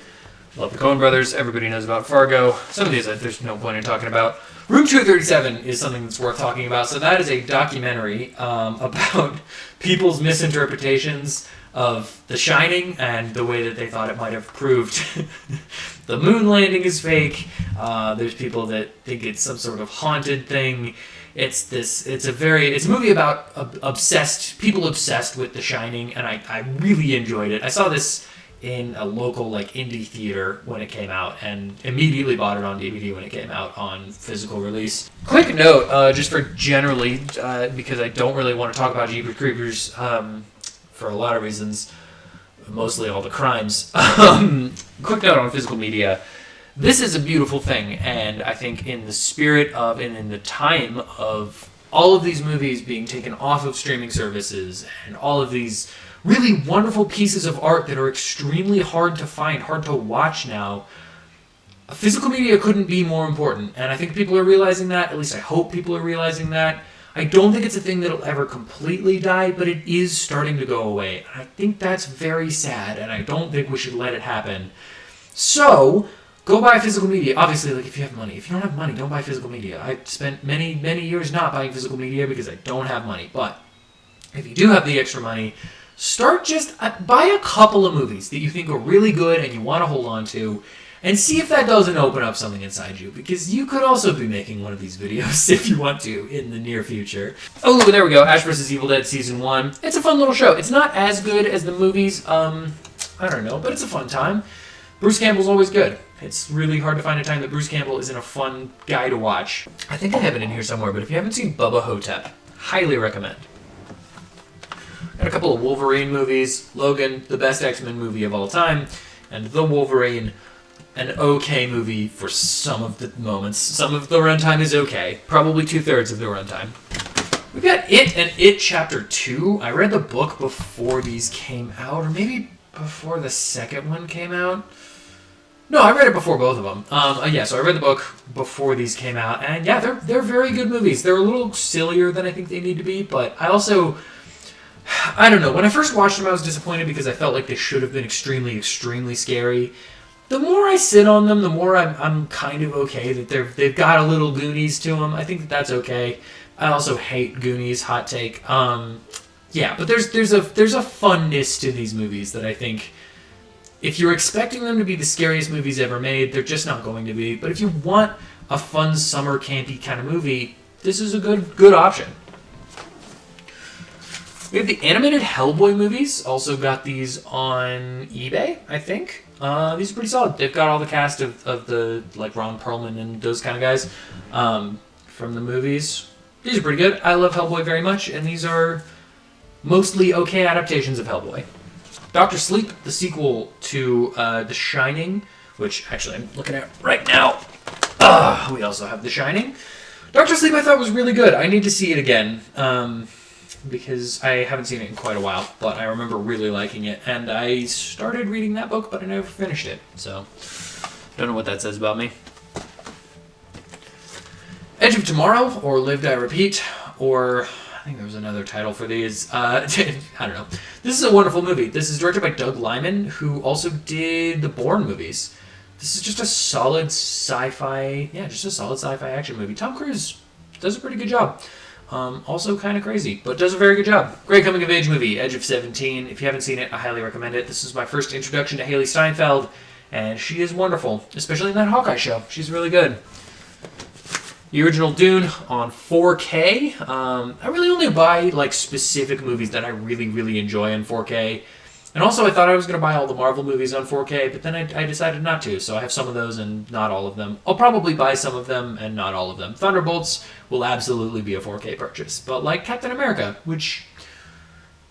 Love the Coen Brothers. Everybody knows about Fargo. Some of these there's no point in talking about. Room 237 is something that's worth talking about. So that is a documentary about people's misinterpretations of The Shining and the way that they thought it might have proved the moon landing is fake. There's people that think it's some sort of haunted thing. It's a movie about people obsessed with The Shining, and I really enjoyed it. I saw this in a local indie theater when it came out, and immediately bought it on DVD when it came out on physical release. Quick note, just for generally, because I don't really want to talk about Jeepers Creepers for a lot of reasons, mostly all the crimes. Quick note on physical media. This is a beautiful thing, and I think in the spirit of and in the time of all of these movies being taken off of streaming services and all of these really wonderful pieces of art that are extremely hard to find, hard to watch now, physical media couldn't be more important. And I think people are realizing that. At least I hope people are realizing that. I don't think it's a thing that'll ever completely die, but it is starting to go away. And I think that's very sad, and I don't think we should let it happen. So, go buy physical media. Obviously, if you have money. If you don't have money, don't buy physical media. I spent many, many years not buying physical media because I don't have money. But if you do have the extra money, buy a couple of movies that you think are really good and you want to hold on to, and see if that doesn't open up something inside you, because you could also be making one of these videos if you want to in the near future. Oh, there we go. Ash vs. Evil Dead Season 1. It's a fun little show. It's not as good as the movies, I don't know, but it's a fun time. Bruce Campbell's always good. It's really hard to find a time that Bruce Campbell isn't a fun guy to watch. I think I have it in here somewhere, but if you haven't seen Bubba Hotep, highly recommend. And a couple of Wolverine movies. Logan, the best X-Men movie of all time, and The Wolverine, an okay movie for some of the moments. Some of the runtime is okay. Probably 2/3 of the runtime. We got It and It Chapter 2. I read the book before these came out, or maybe before the second one came out. No, I read it before both of them. So I read the book before these came out, and yeah, they're very good movies. They're a little sillier than I think they need to be, but I don't know. When I first watched them, I was disappointed because I felt like they should have been extremely, extremely scary. The more I sit on them, the more I'm kind of okay that they've got a little Goonies to them. I think that's okay. I also hate Goonies. Hot take. But there's a funness to these movies that I think, if you're expecting them to be the scariest movies ever made, they're just not going to be. But if you want a fun summer campy kind of movie, this is a good option. We have the animated Hellboy movies. Also got these on eBay, I think. These are pretty solid. They've got all the cast of the Ron Perlman and those kind of guys from the movies. These are pretty good. I love Hellboy very much, and these are mostly okay adaptations of Hellboy. Dr. Sleep, the sequel to The Shining, which actually I'm looking at right now. We also have The Shining. Dr. Sleep I thought was really good. I need to see it again. Because I haven't seen it in quite a while, but I remember really liking it, and I started reading that book, but I never finished it, so don't know what that says about me. Edge of Tomorrow, or Live, Die, Repeat, or I think there was another title for these. I don't know. This is a wonderful movie. This is directed by Doug Liman, who also did the Bourne movies. This is just a solid sci-fi action movie. Tom Cruise does a pretty good job. Also kind of crazy, but does a very good job. Great coming-of-age movie, Edge of 17. If you haven't seen it, I highly recommend it. This is my first introduction to Haley Steinfeld, and she is wonderful, especially in that Hawkeye show. She's really good. The original Dune on 4K. I really only buy specific movies that I really, really enjoy in 4K. And also, I thought I was going to buy all the Marvel movies on 4K, but then I decided not to, so I have some of those and not all of them. I'll probably buy some of them and not all of them. Thunderbolts will absolutely be a 4K purchase, but Captain America, which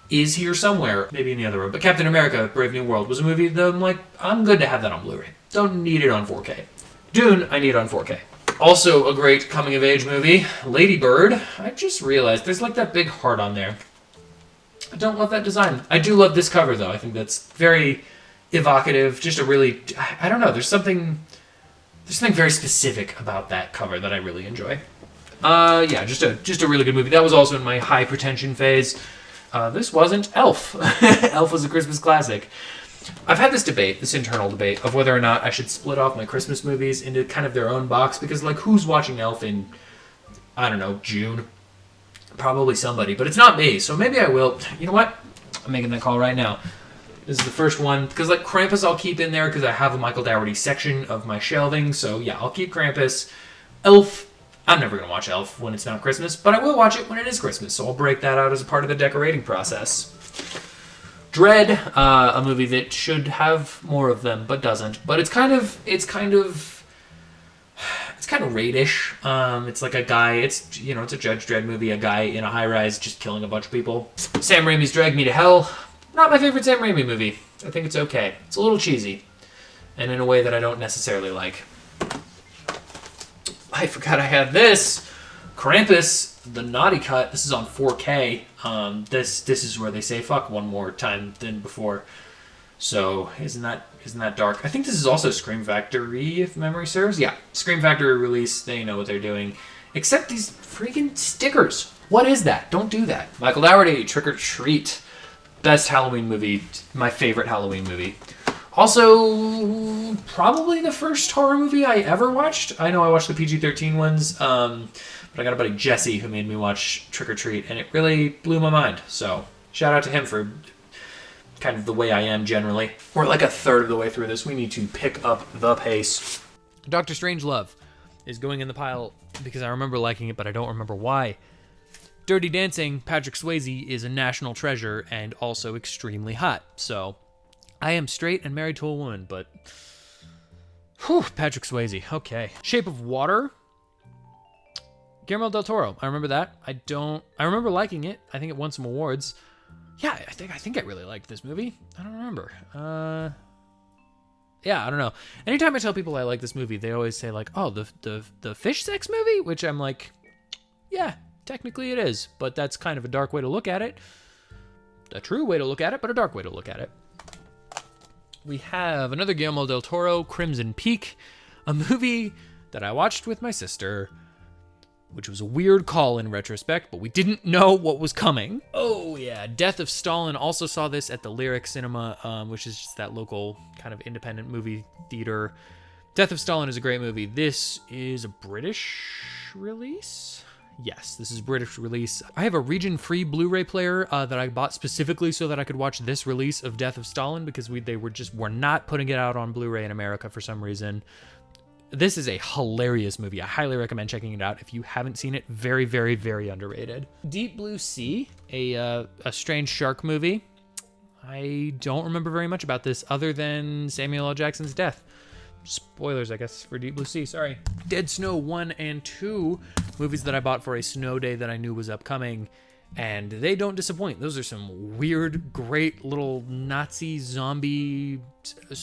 is here somewhere, maybe in the other room, but Captain America, Brave New World was a movie that I'm good to have that on Blu-ray. Don't need it on 4K. Dune, I need on 4K. Also a great coming-of-age movie, Lady Bird. I just realized there's that big heart on there. I don't love that design. I do love this cover, though. I think that's very evocative. Just a really, I don't know. There's something very specific about that cover that I really enjoy. Just a really good movie. That was also in my high pretension phase. This wasn't Elf. Elf was a Christmas classic. I've had this internal debate of whether or not I should split off my Christmas movies into kind of their own box, because who's watching Elf in, I don't know, June? Probably somebody, but it's not me, so maybe I will. You know what? I'm making that call right now. This is the first one, because like Krampus I'll keep in there because I have a Michael Dougherty section of my shelving, so yeah, I'll keep Krampus. Elf, I'm never going to watch Elf when it's not Christmas, but I will watch it when it is Christmas, so I'll break that out as a part of the decorating process. Dread, a movie that should have more of them, but doesn't. But it's kind of raid-ish. It's like a guy, it's a Judge Dredd movie, a guy in a high-rise just killing a bunch of people. Sam Raimi's Drag Me to Hell. Not my favorite Sam Raimi movie. I think it's okay. It's a little cheesy, and in a way that I don't necessarily like. I forgot I had this. Krampus, the naughty cut. This is on 4K. This is where they say fuck one more time than before. So isn't that dark? I think this is also Scream Factory, if memory serves. Yeah, Scream Factory release. They know what they're doing. Except these freaking stickers. What is that? Don't do that. Michael Dougherty, Trick or Treat. Best Halloween movie. My favorite Halloween movie. Also, probably the first horror movie I ever watched. I know I watched the PG-13 ones, but I got a buddy, Jesse, who made me watch Trick or Treat, and it really blew my mind. So, shout out to him for kind of the way I am generally. We're like a third of the way through this. We need to pick up the pace. Doctor Strangelove is going in the pile because I remember liking it, but I don't remember why. Dirty Dancing, Patrick Swayze is a national treasure and also extremely hot. So, I am straight and married to a woman, but... Whew, Patrick Swayze. Okay. Shape of Water. Guillermo del Toro. I remember that. I remember liking it. I think it won some awards. Yeah, I think I really liked this movie. I don't remember. Yeah, I don't know. Anytime I tell people I like this movie, they always say like, "Oh, the fish sex movie," which I'm like, yeah, technically it is, but that's kind of a dark way to look at it. A true way to look at it, but a dark way to look at it. We have another Guillermo del Toro, Crimson Peak, a movie that I watched with my sister, which was a weird call in retrospect, but we didn't know what was coming. Oh yeah, Death of Stalin. Also saw this at the Lyric Cinema, which is just that local kind of independent movie theater. Death of Stalin is a great movie. This is a British release? Yes, this is a British release. I have a region-free Blu-ray player that I bought specifically so that I could watch this release of Death of Stalin because they were not putting it out on Blu-ray in America for some reason. This is a hilarious movie. I highly recommend checking it out if you haven't seen it. Very, very, very underrated. Deep Blue Sea, a strange shark movie. I don't remember very much about this other than Samuel L. Jackson's death. Spoilers, I guess, for Deep Blue Sea, sorry. Dead Snow 1 and 2, movies that I bought for a snow day that I knew was upcoming, and they don't disappoint. Those are some weird, great little Nazi zombie,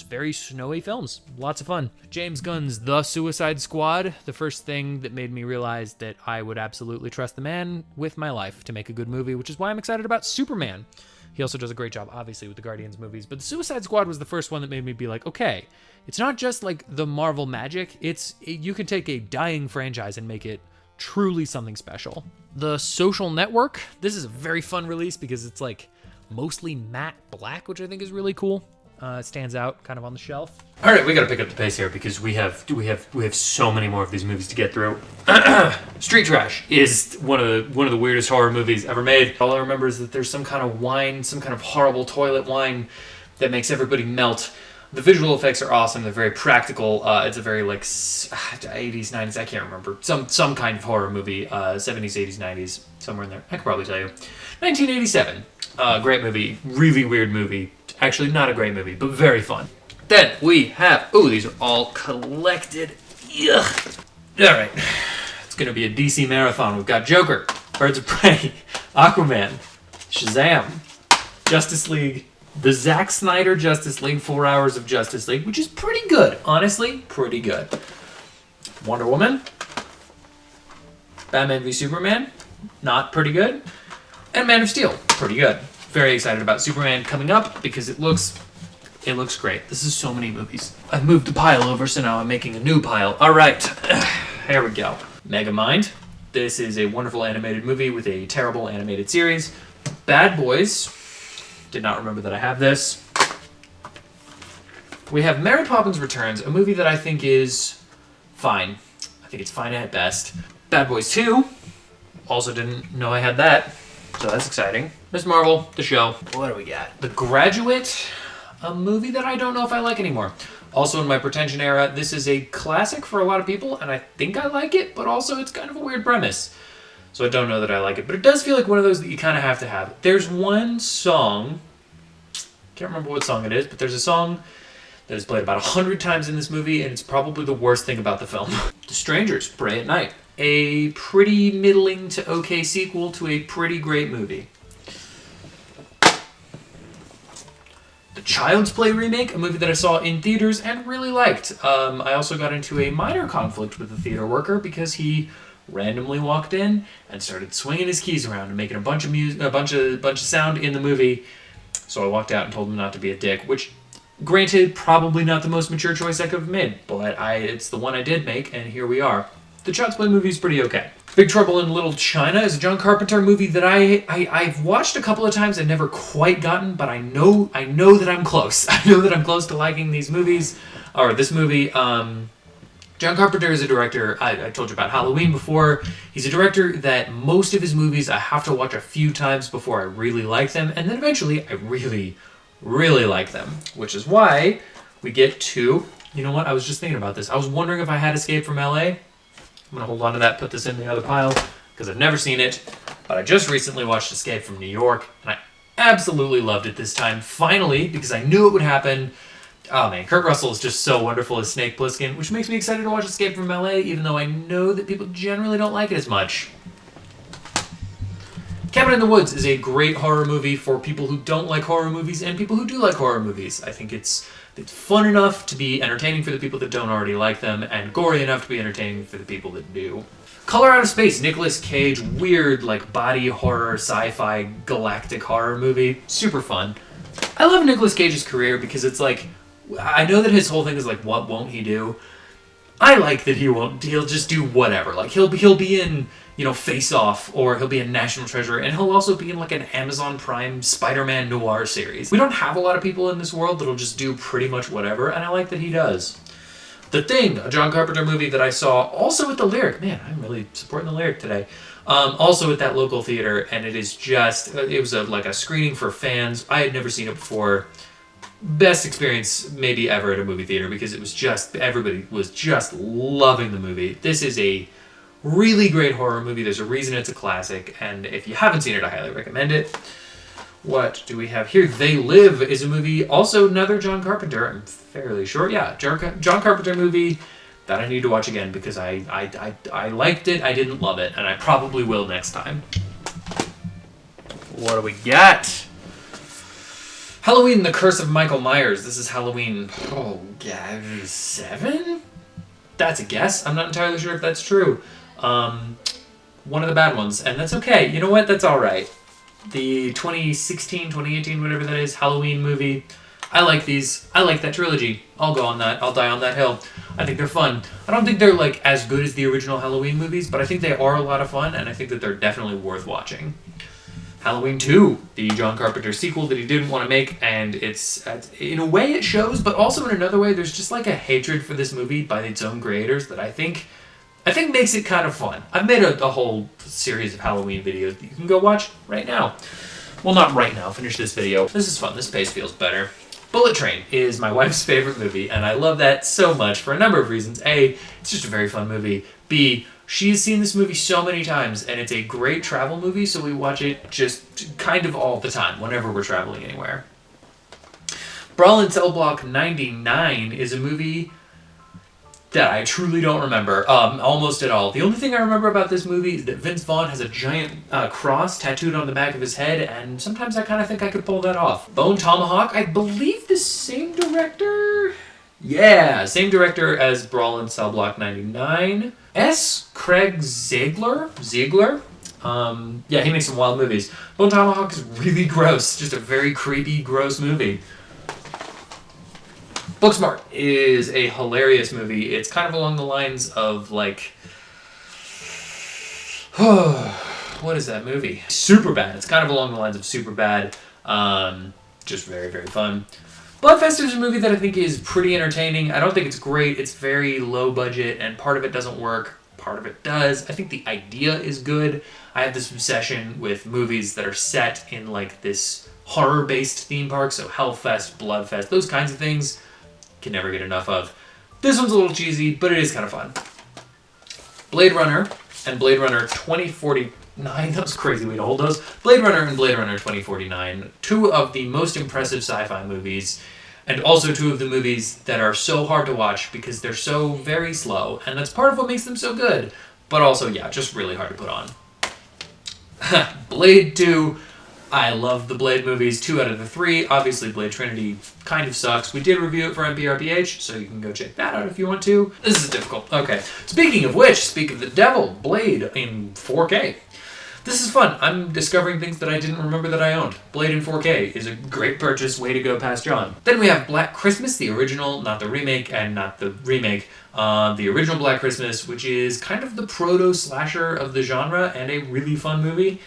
very snowy films. Lots of fun. James Gunn's The Suicide Squad, the first thing that made me realize that I would absolutely trust the man with my life to make a good movie, which is why I'm excited about Superman. He also does a great job, obviously, with the Guardians movies, but The Suicide Squad was the first one that made me be like, okay, it's not just like the Marvel magic, you can take a dying franchise and make it truly something special. The Social Network, this is a very fun release because it's like mostly matte black, which I think is really cool. It stands out kind of on the shelf. All right, we got to pick up the pace here because we have so many more of these movies to get through. Street Trash is one of the weirdest horror movies ever made. All I remember is that there's some kind of wine, some kind of horrible toilet wine that makes everybody melt. The visual effects are awesome. They're very practical. It's a very like 80s, 90s. I can't remember. Some kind of horror movie. 70s, 80s, 90s, somewhere in there. I could probably tell you. 1987. Great movie. Really weird movie. Actually, not a great movie, but very fun. Then we have... Ooh, these are all collected. Ugh. All right. It's going to be a DC marathon. We've got Joker, Birds of Prey, Aquaman, Shazam, Justice League, the Zack Snyder Justice League, 4 hours of Justice League, which is pretty good. Honestly, pretty good. Wonder Woman, Batman v Superman, not pretty good. And Man of Steel, pretty good. Very excited about Superman coming up because it looks great. This is so many movies. I've moved the pile over, so now I'm making a new pile. All right, here we go. Megamind. This is a wonderful animated movie with a terrible animated series. Bad Boys. Did not remember that I have this. We have Mary Poppins Returns, a movie that I think is fine. I think it's fine at best. Bad Boys 2. Also didn't know I had that. So that's exciting. Ms. Marvel, the show. What do we got? The Graduate, a movie that I don't know if I like anymore. Also in my pretension era, this is a classic for a lot of people, and I think I like it, but also it's kind of a weird premise. So I don't know that I like it, but it does feel like one of those that you kind of have to have. There's one song, can't remember what song it is, but there's a song that is played about 100 times in this movie, and it's probably the worst thing about the film. The Strangers, Pray at Night. A pretty middling to okay sequel to a pretty great movie. The Child's Play remake, a movie that I saw in theaters and really liked. I also got into a minor conflict with the theater worker because he randomly walked in and started swinging his keys around and making a bunch of sound in the movie. So I walked out and told him not to be a dick, which, granted, probably not the most mature choice I could have made, but it's the one I did make, and here we are. The Child's Play movie is pretty okay. Big Trouble in Little China is a John Carpenter movie that I've watched a couple of times and never quite gotten, but I know that I'm close. I know that I'm close to liking these movies, or this movie. John Carpenter is a director, I told you about Halloween before. He's a director that most of his movies I have to watch a few times before I really like them, and then eventually I really, really like them. Which is why we get to, you know what, I was just thinking about this. I was wondering if I had Escape from LA. I'm going to hold on to that, put this in the other pile, because I've never seen it, but I just recently watched Escape from New York, and I absolutely loved it this time, finally, because I knew it would happen. Oh man, Kurt Russell is just so wonderful as Snake Plissken, which makes me excited to watch Escape from LA, even though I know that people generally don't like it as much. Cabin in the Woods is a great horror movie for people who don't like horror movies and people who do like horror movies. I think it's fun enough to be entertaining for the people that don't already like them, and gory enough to be entertaining for the people that do. Color Out of Space, Nicolas Cage, weird, like, body horror, sci-fi, galactic horror movie. Super fun. I love Nicolas Cage's career because it's like, I know that his whole thing is like, what won't he do? I like that he'll just do whatever. Like, he'll be in, you know, Face Off, or he'll be in National Treasure, and he'll also be in like an Amazon Prime Spider-Man noir series. We don't have a lot of people in this world that'll just do pretty much whatever, and I like that he does. The Thing, a John Carpenter movie that I saw also at the Lyric. Man, I'm really supporting the Lyric today. Also at that local theater, and it is just, it was like a screening for fans. I had never seen it before. Best experience maybe ever at a movie theater, because it was just, everybody was just loving the movie. This is a really great horror movie. There's a reason it's a classic, and if you haven't seen it, I highly recommend it. What do we have here? They Live is a movie, also another John Carpenter, I'm fairly sure. Yeah, John Carpenter movie that I need to watch again, because I liked it, I didn't love it, and I probably will next time. What do we got? Halloween, The Curse of Michael Myers. This is Halloween, 7? That's a guess. I'm not entirely sure if that's true. One of the bad ones, and that's okay. You know what? That's all right. The 2016, 2018, whatever that is, Halloween movie. I like these. I like that trilogy. I'll go on that. I'll die on that hill. I think they're fun. I don't think they're like as good as the original Halloween movies, but I think they are a lot of fun, and I think that they're definitely worth watching. Halloween 2, the John Carpenter sequel that he didn't want to make, and it's, in a way it shows, but also in another way, there's just like a hatred for this movie by its own creators that I think makes it kind of fun. I've made a whole series of Halloween videos that you can go watch right now. Well, not right now, finish this video. This is fun, this pace feels better. Bullet Train is my wife's favorite movie, and I love that so much for a number of reasons. A, it's just a very fun movie. B, she's seen this movie so many times, and it's a great travel movie, so we watch it just kind of all the time, whenever we're traveling anywhere. Brawl in Cell Block 99 is a movie that I truly don't remember, almost at all. The only thing I remember about this movie is that Vince Vaughn has a giant cross tattooed on the back of his head, and sometimes I kind of think I could pull that off. Bone Tomahawk, I believe the same director? Yeah, same director as Brawl in Cell Block 99. S. Craig Ziegler? Yeah, he makes some wild movies. Bone Tomahawk is really gross. Just a very creepy, gross movie. Booksmart is a hilarious movie. It's kind of along the lines of, like... what is that movie? Superbad. It's kind of along the lines of Superbad. Just very, very fun. Bloodfest is a movie that I think is pretty entertaining. I don't think it's great. It's very low budget, and part of it doesn't work. part of it does. I think the idea is good. I have this obsession with movies that are set in like this horror-based theme park, so Hellfest, Bloodfest, those kinds of things. Can never get enough of. This one's a little cheesy, but it is kind of fun. Blade Runner and Blade Runner 2049. That was a crazy way to hold those. Blade Runner and Blade Runner 2049. Two of the most impressive sci-fi movies. And also two of the movies that are so hard to watch because they're so very slow. And that's part of what makes them so good. But also, yeah, just really hard to put on. Blade 2. I love the Blade movies, 2 out of the 3. Obviously, Blade Trinity kind of sucks. We did review it for MPRPH, so you can go check that out if you want to. This is difficult. Okay. Speaking of which, speak of the devil, Blade in 4K. This is fun. I'm discovering things that I didn't remember that I owned. Blade in 4K is a great purchase. Way to go, past John. Then we have Black Christmas, the original, not the remake, and not the remake. The original Black Christmas, which is kind of the proto-slasher of the genre and a really fun movie.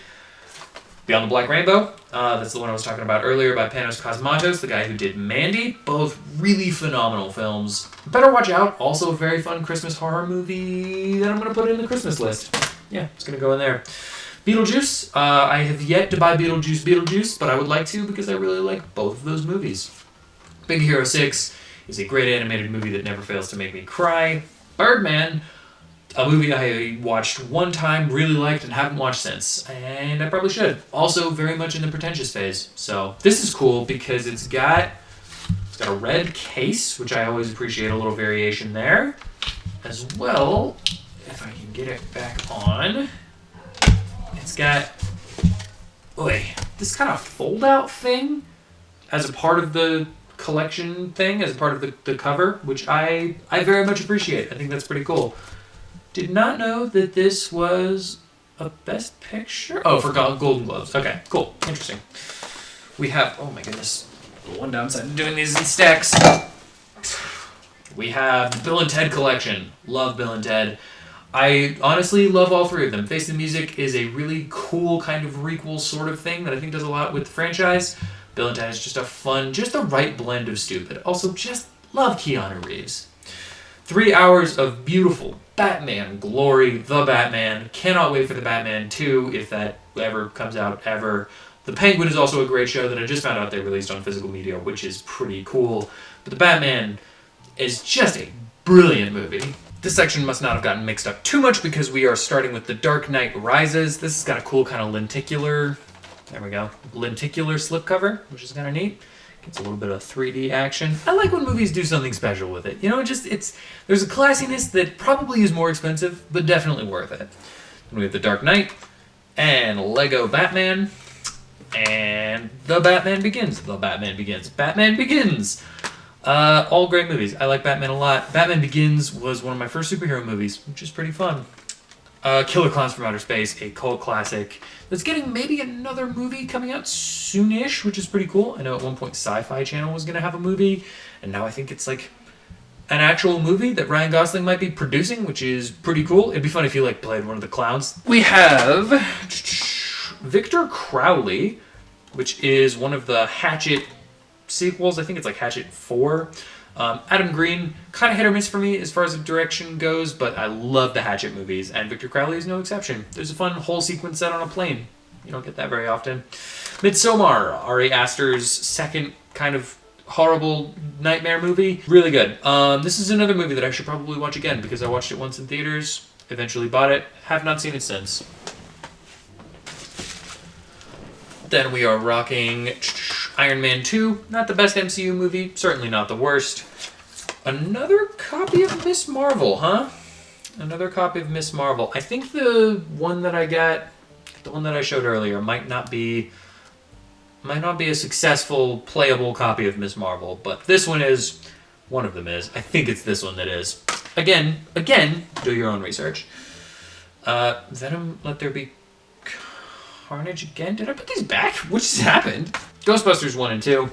Beyond the Black Rainbow, that's the one I was talking about earlier by Panos Cosmatos, the guy who did Mandy. Both really phenomenal films. Better Watch Out, also a very fun Christmas horror movie that I'm going to put in the Christmas list. Yeah, it's going to go in there. Beetlejuice, I have yet to buy Beetlejuice, but I would like to because I really like both of those movies. Big Hero 6 is a great animated movie that never fails to make me cry. Birdman, a movie I watched one time, really liked, and haven't watched since. And I probably should. Also, very much in the pretentious phase. So, this is cool because it's got a red case, which I always appreciate a little variation there. As well, if I can get it back on, it's got this kind of fold-out thing as a part of the collection thing, as a part of the cover, which I very much appreciate. I think that's pretty cool. Did not know that this was a Best Picture. Oh, for Golden Globes. Okay, cool. Interesting. We have, oh my goodness, the one downside of doing these in stacks. We have the Bill and Ted collection. Love Bill and Ted. I honestly love all three of them. Face the Music is a really cool kind of requel sort of thing that I think does a lot with the franchise. Bill and Ted is just a fun, just the right blend of stupid. Also, just love Keanu Reeves. 3 hours of beautiful Batman glory, The Batman. Cannot wait for The Batman 2, if that ever comes out ever. The Penguin is also a great show that I just found out they released on physical media, which is pretty cool. But The Batman is just a brilliant movie. This section must not have gotten mixed up too much because we are starting with The Dark Knight Rises. This has got a cool kind of lenticular, there we go, lenticular slipcover, which is kind of neat. Gets a little bit of 3D action. I like when movies do something special with it. You know, there's a classiness that probably is more expensive, but definitely worth it. And we have The Dark Knight, and Lego Batman, and The Batman Begins. The Batman Begins. Batman Begins! All great movies. I like Batman a lot. Batman Begins was one of my first superhero movies, which is pretty fun. Killer Clowns from Outer Space, a cult classic that's getting maybe another movie coming out soonish, which is pretty cool. I know at one point Sci-Fi Channel was going to have a movie, and now I think it's like an actual movie that Ryan Gosling might be producing, which is pretty cool. It'd be fun if he played one of the clowns. We have Victor Crowley, which is one of the Hatchet sequels. I think it's like Hatchet 4. Adam Green, kind of hit or miss for me as far as the direction goes, but I love the Hatchet movies, and Victor Crowley is no exception. There's a fun whole sequence set on a plane. You don't get that very often. Midsommar, Ari Aster's second kind of horrible nightmare movie. Really good. This is another movie that I should probably watch again because I watched it once in theaters, eventually bought it, have not seen it since. Then we are rocking Iron Man 2, not the best MCU movie, certainly not the worst. Another copy of Miss Marvel, huh? Another copy of Miss Marvel. I think the one that I got, the one that I showed earlier, might not be a successful, playable copy of Miss Marvel, but this one is. One of them is. I think it's this one that is. Again, do your own research. Venom, Let There Be Carnage again? Did I put these back? What just happened? Ghostbusters 1 and 2.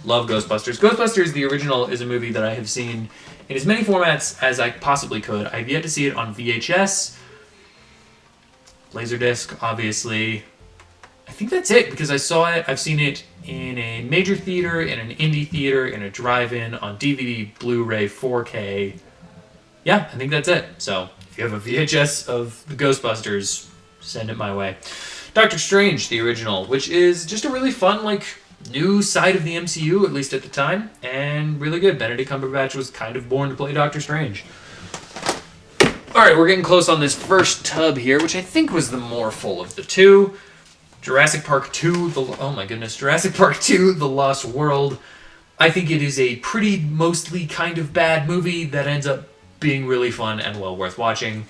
Love Ghostbusters. Ghostbusters, the original, is a movie that I have seen in as many formats as I possibly could. I've yet to see it on VHS. Laserdisc, obviously. I think that's it, because I saw it. I've seen it in a major theater, in an indie theater, in a drive-in, on DVD, Blu-ray, 4K. yeah, I think that's it. So if you have a VHS of the Ghostbusters, send it my way. Doctor Strange, the original, which is just a really fun, like, new side of the MCU, at least at the time, and really good. Benedict Cumberbatch was kind of born to play Doctor Strange. Alright, we're getting close on this first tub here, which I think was the more full of the two. Jurassic Park 2, Jurassic Park 2, The Lost World. I think it is a pretty, mostly kind of bad movie that ends up being really fun and well worth watching.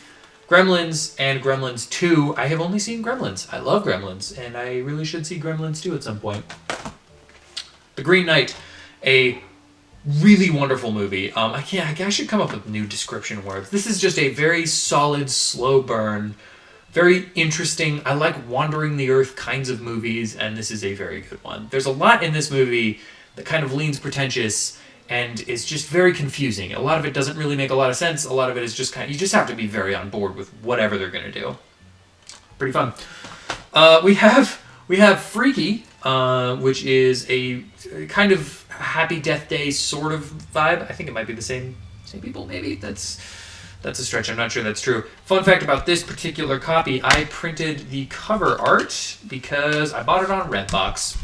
Gremlins and Gremlins 2. I have only seen Gremlins. I love Gremlins, and I really should see Gremlins 2 at some point. The Green Knight, a really wonderful movie. I should come up with new description words. This is just a very solid, slow burn. Very interesting. I like Wandering the Earth kinds of movies, and this is a very good one. There's a lot in this movie that kind of leans pretentious and is just very confusing. A lot of it doesn't really make a lot of sense. A lot of it is just you just have to be very on board with whatever they're going to do. Pretty fun. We have Freaky, which is a kind of Happy Death Day sort of vibe. I think it might be the same people, maybe. That's a stretch. I'm not sure that's true. Fun fact about this particular copy, I printed the cover art because I bought it on Redbox.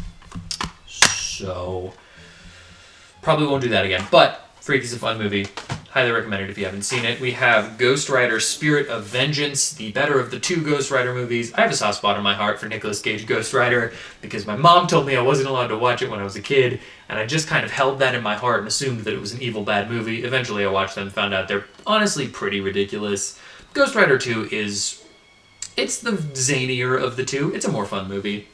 So probably won't do that again. But Freaky's a fun movie. Highly recommend it if you haven't seen it. We have Ghost Rider Spirit of Vengeance, the better of the two Ghost Rider movies. I have a soft spot in my heart for Nicolas Cage Ghost Rider because my mom told me I wasn't allowed to watch it when I was a kid, and I just kind of held that in my heart and assumed that it was an evil, bad movie. Eventually I watched them and found out they're honestly pretty ridiculous. Ghost Rider 2 it's the zanier of the two. It's a more fun movie.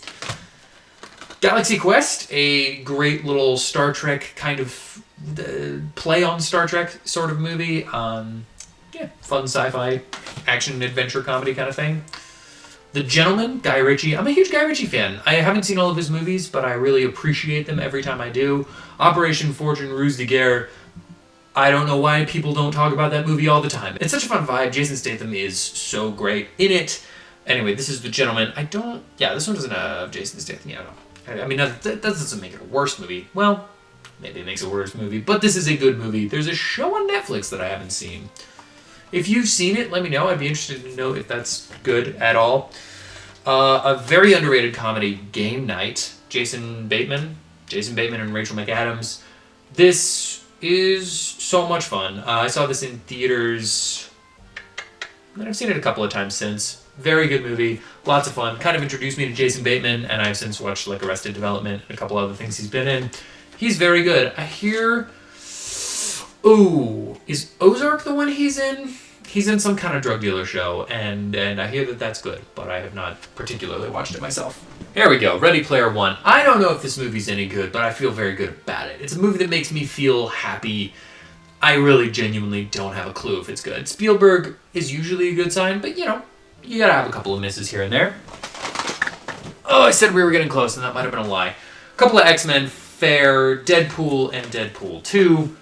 Galaxy Quest, a great little Star Trek kind of play on Star Trek sort of movie. Fun sci-fi action adventure comedy kind of thing. The Gentleman, Guy Ritchie. I'm a huge Guy Ritchie fan. I haven't seen all of his movies, but I really appreciate them every time I do. Operation Fortune Ruse de Guerre. I don't know why people don't talk about that movie all the time. It's such a fun vibe. Jason Statham is so great in it. Anyway, this is The Gentleman. This one doesn't have Jason Statham. Yeah, I mean, that doesn't make it a worse movie. Well, maybe it makes it a worse movie, but this is a good movie. There's a show on Netflix that I haven't seen. If you've seen it, let me know. I'd be interested to know if that's good at all. A very underrated comedy, Game Night. Jason Bateman and Rachel McAdams. This is so much fun. I saw this in theaters, and I've seen it a couple of times since. Very good movie, lots of fun. Kind of introduced me to Jason Bateman, and I've since watched like Arrested Development and a couple other things he's been in. He's very good. I hear... Ooh, is Ozark the one he's in? He's in some kind of drug dealer show, and I hear that that's good, but I have not particularly watched it myself. Here we go, Ready Player One. I don't know if this movie's any good, but I feel very good about it. It's a movie that makes me feel happy. I really genuinely don't have a clue if it's good. Spielberg is usually a good sign, but you gotta have a couple of misses here and there. Oh, I said we were getting close, and that might have been a lie. A couple of X-Men, Fair, Deadpool, and Deadpool 2,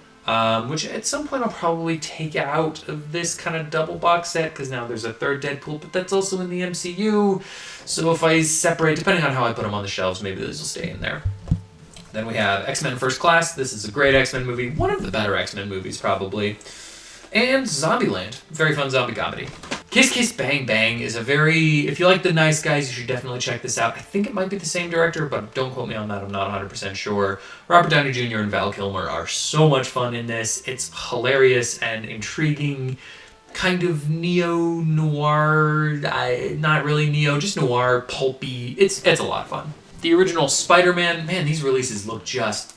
which at some point I'll probably take out of this kind of double box set, because now there's a third Deadpool, but that's also in the MCU, so if I separate, depending on how I put them on the shelves, maybe those will stay in there. Then we have X-Men First Class. This is a great X-Men movie, one of the better X-Men movies, probably. And Zombieland, very fun zombie comedy. Kiss Kiss Bang Bang is if you like The Nice Guys, you should definitely check this out. I think it might be the same director, but don't quote me on that, I'm not 100% sure. Robert Downey Jr. and Val Kilmer are so much fun in this. It's hilarious and intriguing, kind of neo-noir, not really neo, just noir, pulpy. It's a lot of fun. The original Spider-Man, man, these releases look just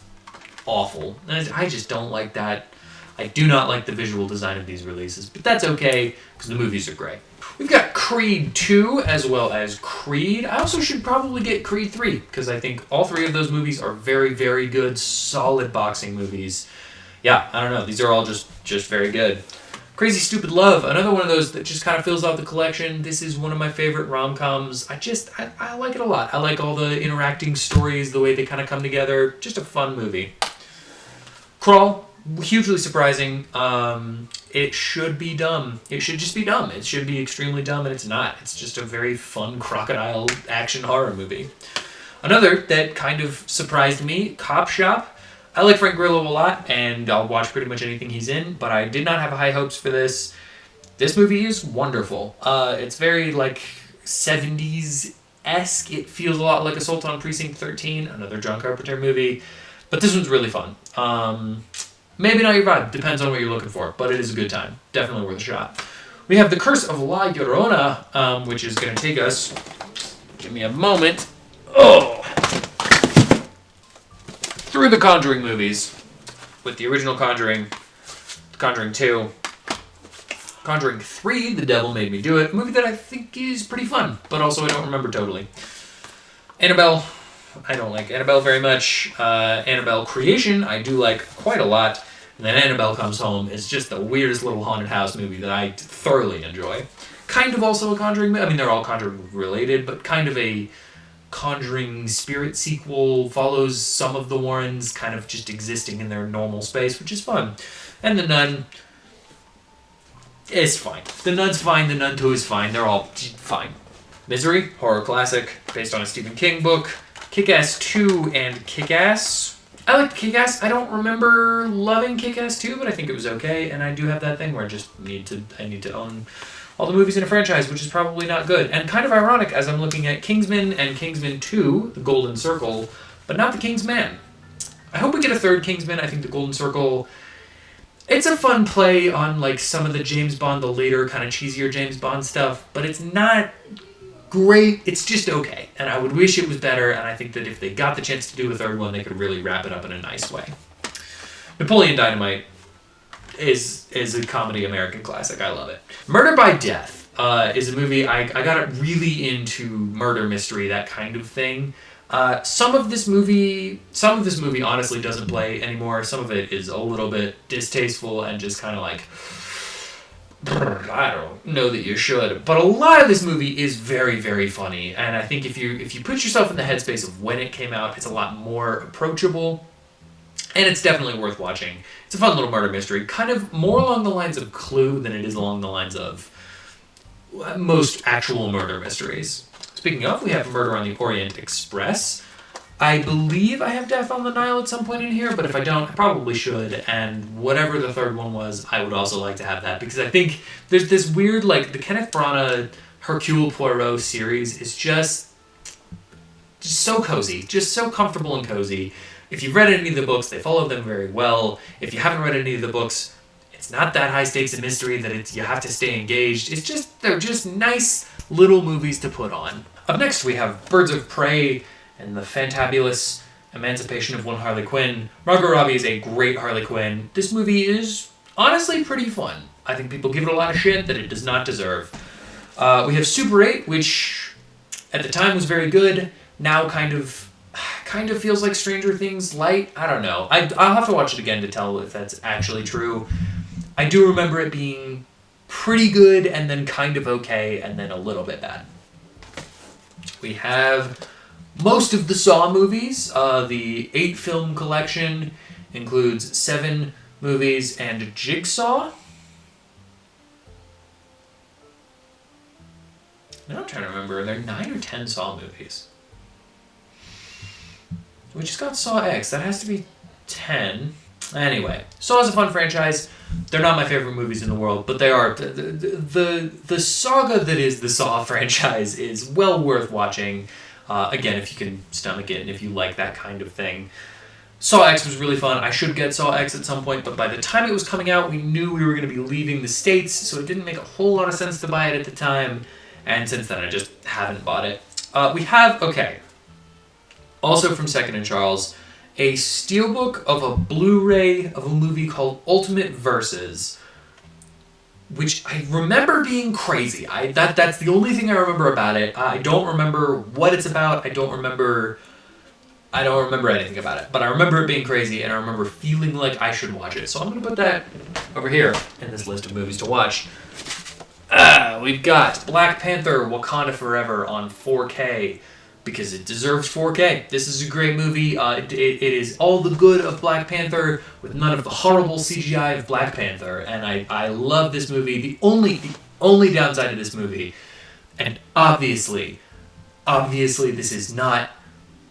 awful. I just don't like that. I do not like the visual design of these releases, but that's okay, because the movies are great. We've got Creed 2, as well as Creed. I also should probably get Creed 3, because I think all three of those movies are very, very good, solid boxing movies. Yeah, I don't know, these are all just very good. Crazy Stupid Love, another one of those that just kind of fills out the collection. This is one of my favorite rom-coms. I like it a lot. I like all the interacting stories, the way they kind of come together. Just a fun movie. Crawl. Hugely surprising. It should be dumb. It should just be dumb. It should be extremely dumb, and it's not. It's just a very fun crocodile action horror movie. Another that kind of surprised me, Cop Shop. I like Frank Grillo a lot, and I'll watch pretty much anything he's in, but I did not have high hopes for this. This movie is wonderful. It's very, like, 70s-esque. It feels a lot like Assault on Precinct 13, another John Carpenter movie, but this one's really fun. Maybe not your vibe, depends on what you're looking for, but it is a good time. Definitely worth a shot. We have The Curse of La Llorona, which is going to take us, give me a moment, through the Conjuring movies, with the original Conjuring, Conjuring 2, Conjuring 3, The Devil Made Me Do It, a movie that I think is pretty fun, but also I don't remember totally. Annabelle, I don't like Annabelle very much. Annabelle Creation, I do like quite a lot. And then Annabelle Comes Home is just the weirdest little haunted house movie that I thoroughly enjoy. Kind of also a Conjuring, I mean they're all Conjuring related, but kind of a Conjuring spirit sequel, follows some of the Warrens kind of just existing in their normal space, which is fun. And The Nun is fine. The Nun's fine, The Nun 2 is fine, they're all fine. Misery, horror classic, based on a Stephen King book. Kick-Ass 2 and Kick-Ass. I liked Kick-Ass. I don't remember loving Kick-Ass 2, but I think it was okay, and I do have that thing where I need to own all the movies in a franchise, which is probably not good. And kind of ironic as I'm looking at Kingsman and Kingsman 2, The Golden Circle, but not The King's Man. I hope we get a third Kingsman. I think The Golden Circle, it's a fun play on like some of the James Bond, the later kind of cheesier James Bond stuff, but it's not great. It's just okay. And I would wish it was better, and I think that if they got the chance to do a third one, they could really wrap it up in a nice way. Napoleon Dynamite is a comedy American classic. I love it. Murder by Death is a movie, I got really into murder mystery, that kind of thing. Some of this movie honestly doesn't play anymore. Some of it is a little bit distasteful and just kind of like, I don't know that you should. But a lot of this movie is very, very funny. And I think if you put yourself in the headspace of when it came out, it's a lot more approachable. And it's definitely worth watching. It's a fun little murder mystery. Kind of more along the lines of Clue than it is along the lines of most actual murder mysteries. Speaking of, we have Murder on the Orient Express. I believe I have Death on the Nile at some point in here, but if I don't, I probably should. And whatever the third one was, I would also like to have that, because I think there's this weird, like, the Kenneth Branagh Hercule Poirot series is just so cozy, just so comfortable and cozy. If you've read any of the books, they follow them very well. If you haven't read any of the books, it's not that high stakes in mystery that you have to stay engaged. They're just nice little movies to put on. Up next, we have Birds of Prey and the fantabulous Emancipation of One Harley Quinn. Margot Robbie is a great Harley Quinn. This movie is honestly pretty fun. I think people give it a lot of shit that it does not deserve. We have Super 8, which at the time was very good. Now kind of feels like Stranger Things light. I don't know. I'll have to watch it again to tell if that's actually true. I do remember it being pretty good and then kind of okay and then a little bit bad. We have most of the Saw movies. The 8-film collection includes 7 movies and Jigsaw. Now I'm trying to remember, are there 9 or 10 Saw movies? We just got Saw X. That has to be 10. Anyway, Saw is a fun franchise. They're not my favorite movies in the world, but they are. The saga that is the Saw franchise is well worth watching. Again, if you can stomach it and if you like that kind of thing. Saw X was really fun. I should get Saw X at some point, but by the time it was coming out, we knew we were going to be leaving the States, so it didn't make a whole lot of sense to buy it at the time, and since then I just haven't bought it. We have, also from Second & Charles, a steelbook of a Blu-ray of a movie called Ultimate Versus, which I remember being crazy. That's the only thing I remember about it. I don't remember what it's about. I don't remember anything about it. But I remember it being crazy, and I remember feeling like I should watch it. So I'm going to put that over here in this list of movies to watch. We've got Black Panther Wakanda Forever on 4K, because it deserves 4K. This is a great movie. It is all the good of Black Panther with none of the horrible CGI of Black Panther, and I love this movie. The only downside of this movie, and obviously this is not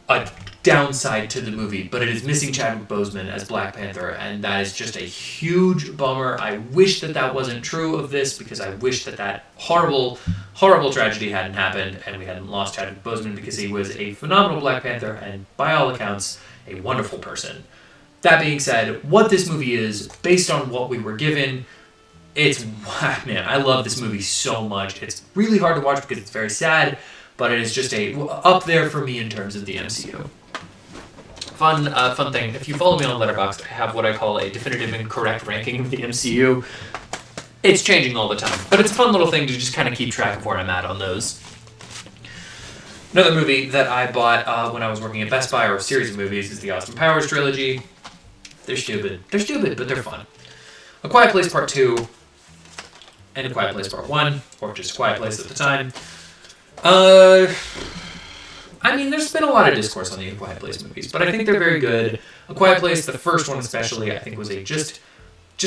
a downside to the movie, but it is missing Chadwick Boseman as Black Panther, and that is just a huge bummer. I wish that wasn't true of this, because I wish that horrible, horrible tragedy hadn't happened, and we hadn't lost Chadwick Boseman, because he was a phenomenal Black Panther, and by all accounts, a wonderful person. That being said, what this movie is, based on what we were given, man, I love this movie so much. It's really hard to watch because it's very sad, but it is just up there for me in terms of the MCU. Fun thing, if you follow me on Letterboxd, I have what I call a definitive and correct ranking of the MCU. It's changing all the time, but it's a fun little thing to just kind of keep track of where I'm at on those. Another movie that I bought when I was working at Best Buy, or a series of movies, is the Austin Powers trilogy. They're stupid. They're stupid, but they're fun. A Quiet Place Part 2, and A Quiet Place Part 1, or just A Quiet Place at the time. I mean, there's been a lot of discourse on the A Quiet Place movies, but I think they're very good. A Quiet Place, the first one especially, I think was just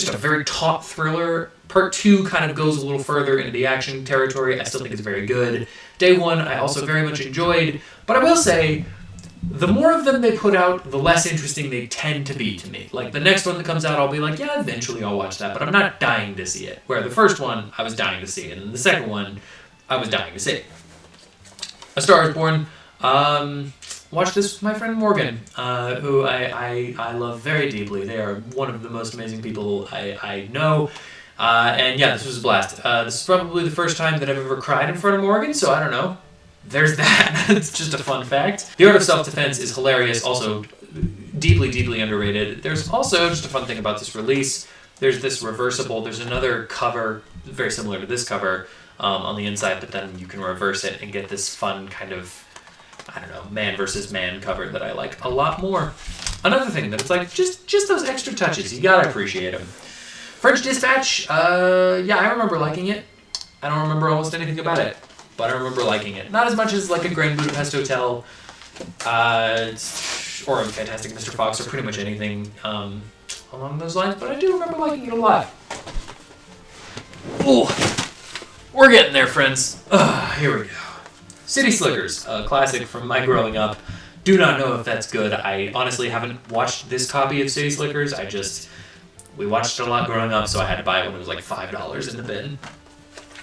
a very taut thriller. Part 2 kind of goes a little further into the action territory. I still think it's very good. Day 1, I also very much enjoyed, but I will say, the more of them they put out, the less interesting they tend to be to me. Like, the next one that comes out, I'll be like, yeah, eventually I'll watch that, but I'm not dying to see it. Where the first one, I was dying to see it, and the second one, I was dying to see it. A Star is Born. Watched this with my friend Morgan, who I love very deeply. They are one of the most amazing people I know. And yeah, this was a blast. This is probably the first time that I've ever cried in front of Morgan, so I don't know. There's that. It's just a fun fact. The Art of Self-Defense is hilarious, also deeply, deeply underrated. There's also just a fun thing about this release. There's this reversible, there's another cover, very similar to this cover, on the inside, but then you can reverse it and get this fun kind of, I don't know, man versus man cover that I like a lot more. Another thing that's like, just those extra touches, you gotta appreciate them. French Dispatch, yeah, I remember liking it. I don't remember almost anything about it, but I remember liking it. Not as much as like a Grand Budapest Hotel, or a Fantastic Mr. Fox, or pretty much anything along those lines, but I do remember liking it a lot. Oh, we're getting there, friends. Here we go. City Slickers, a classic from my growing up. Do not know if that's good. I honestly haven't watched this copy of City Slickers. We watched it a lot growing up, so I had to buy it when it was like $5 in the bin.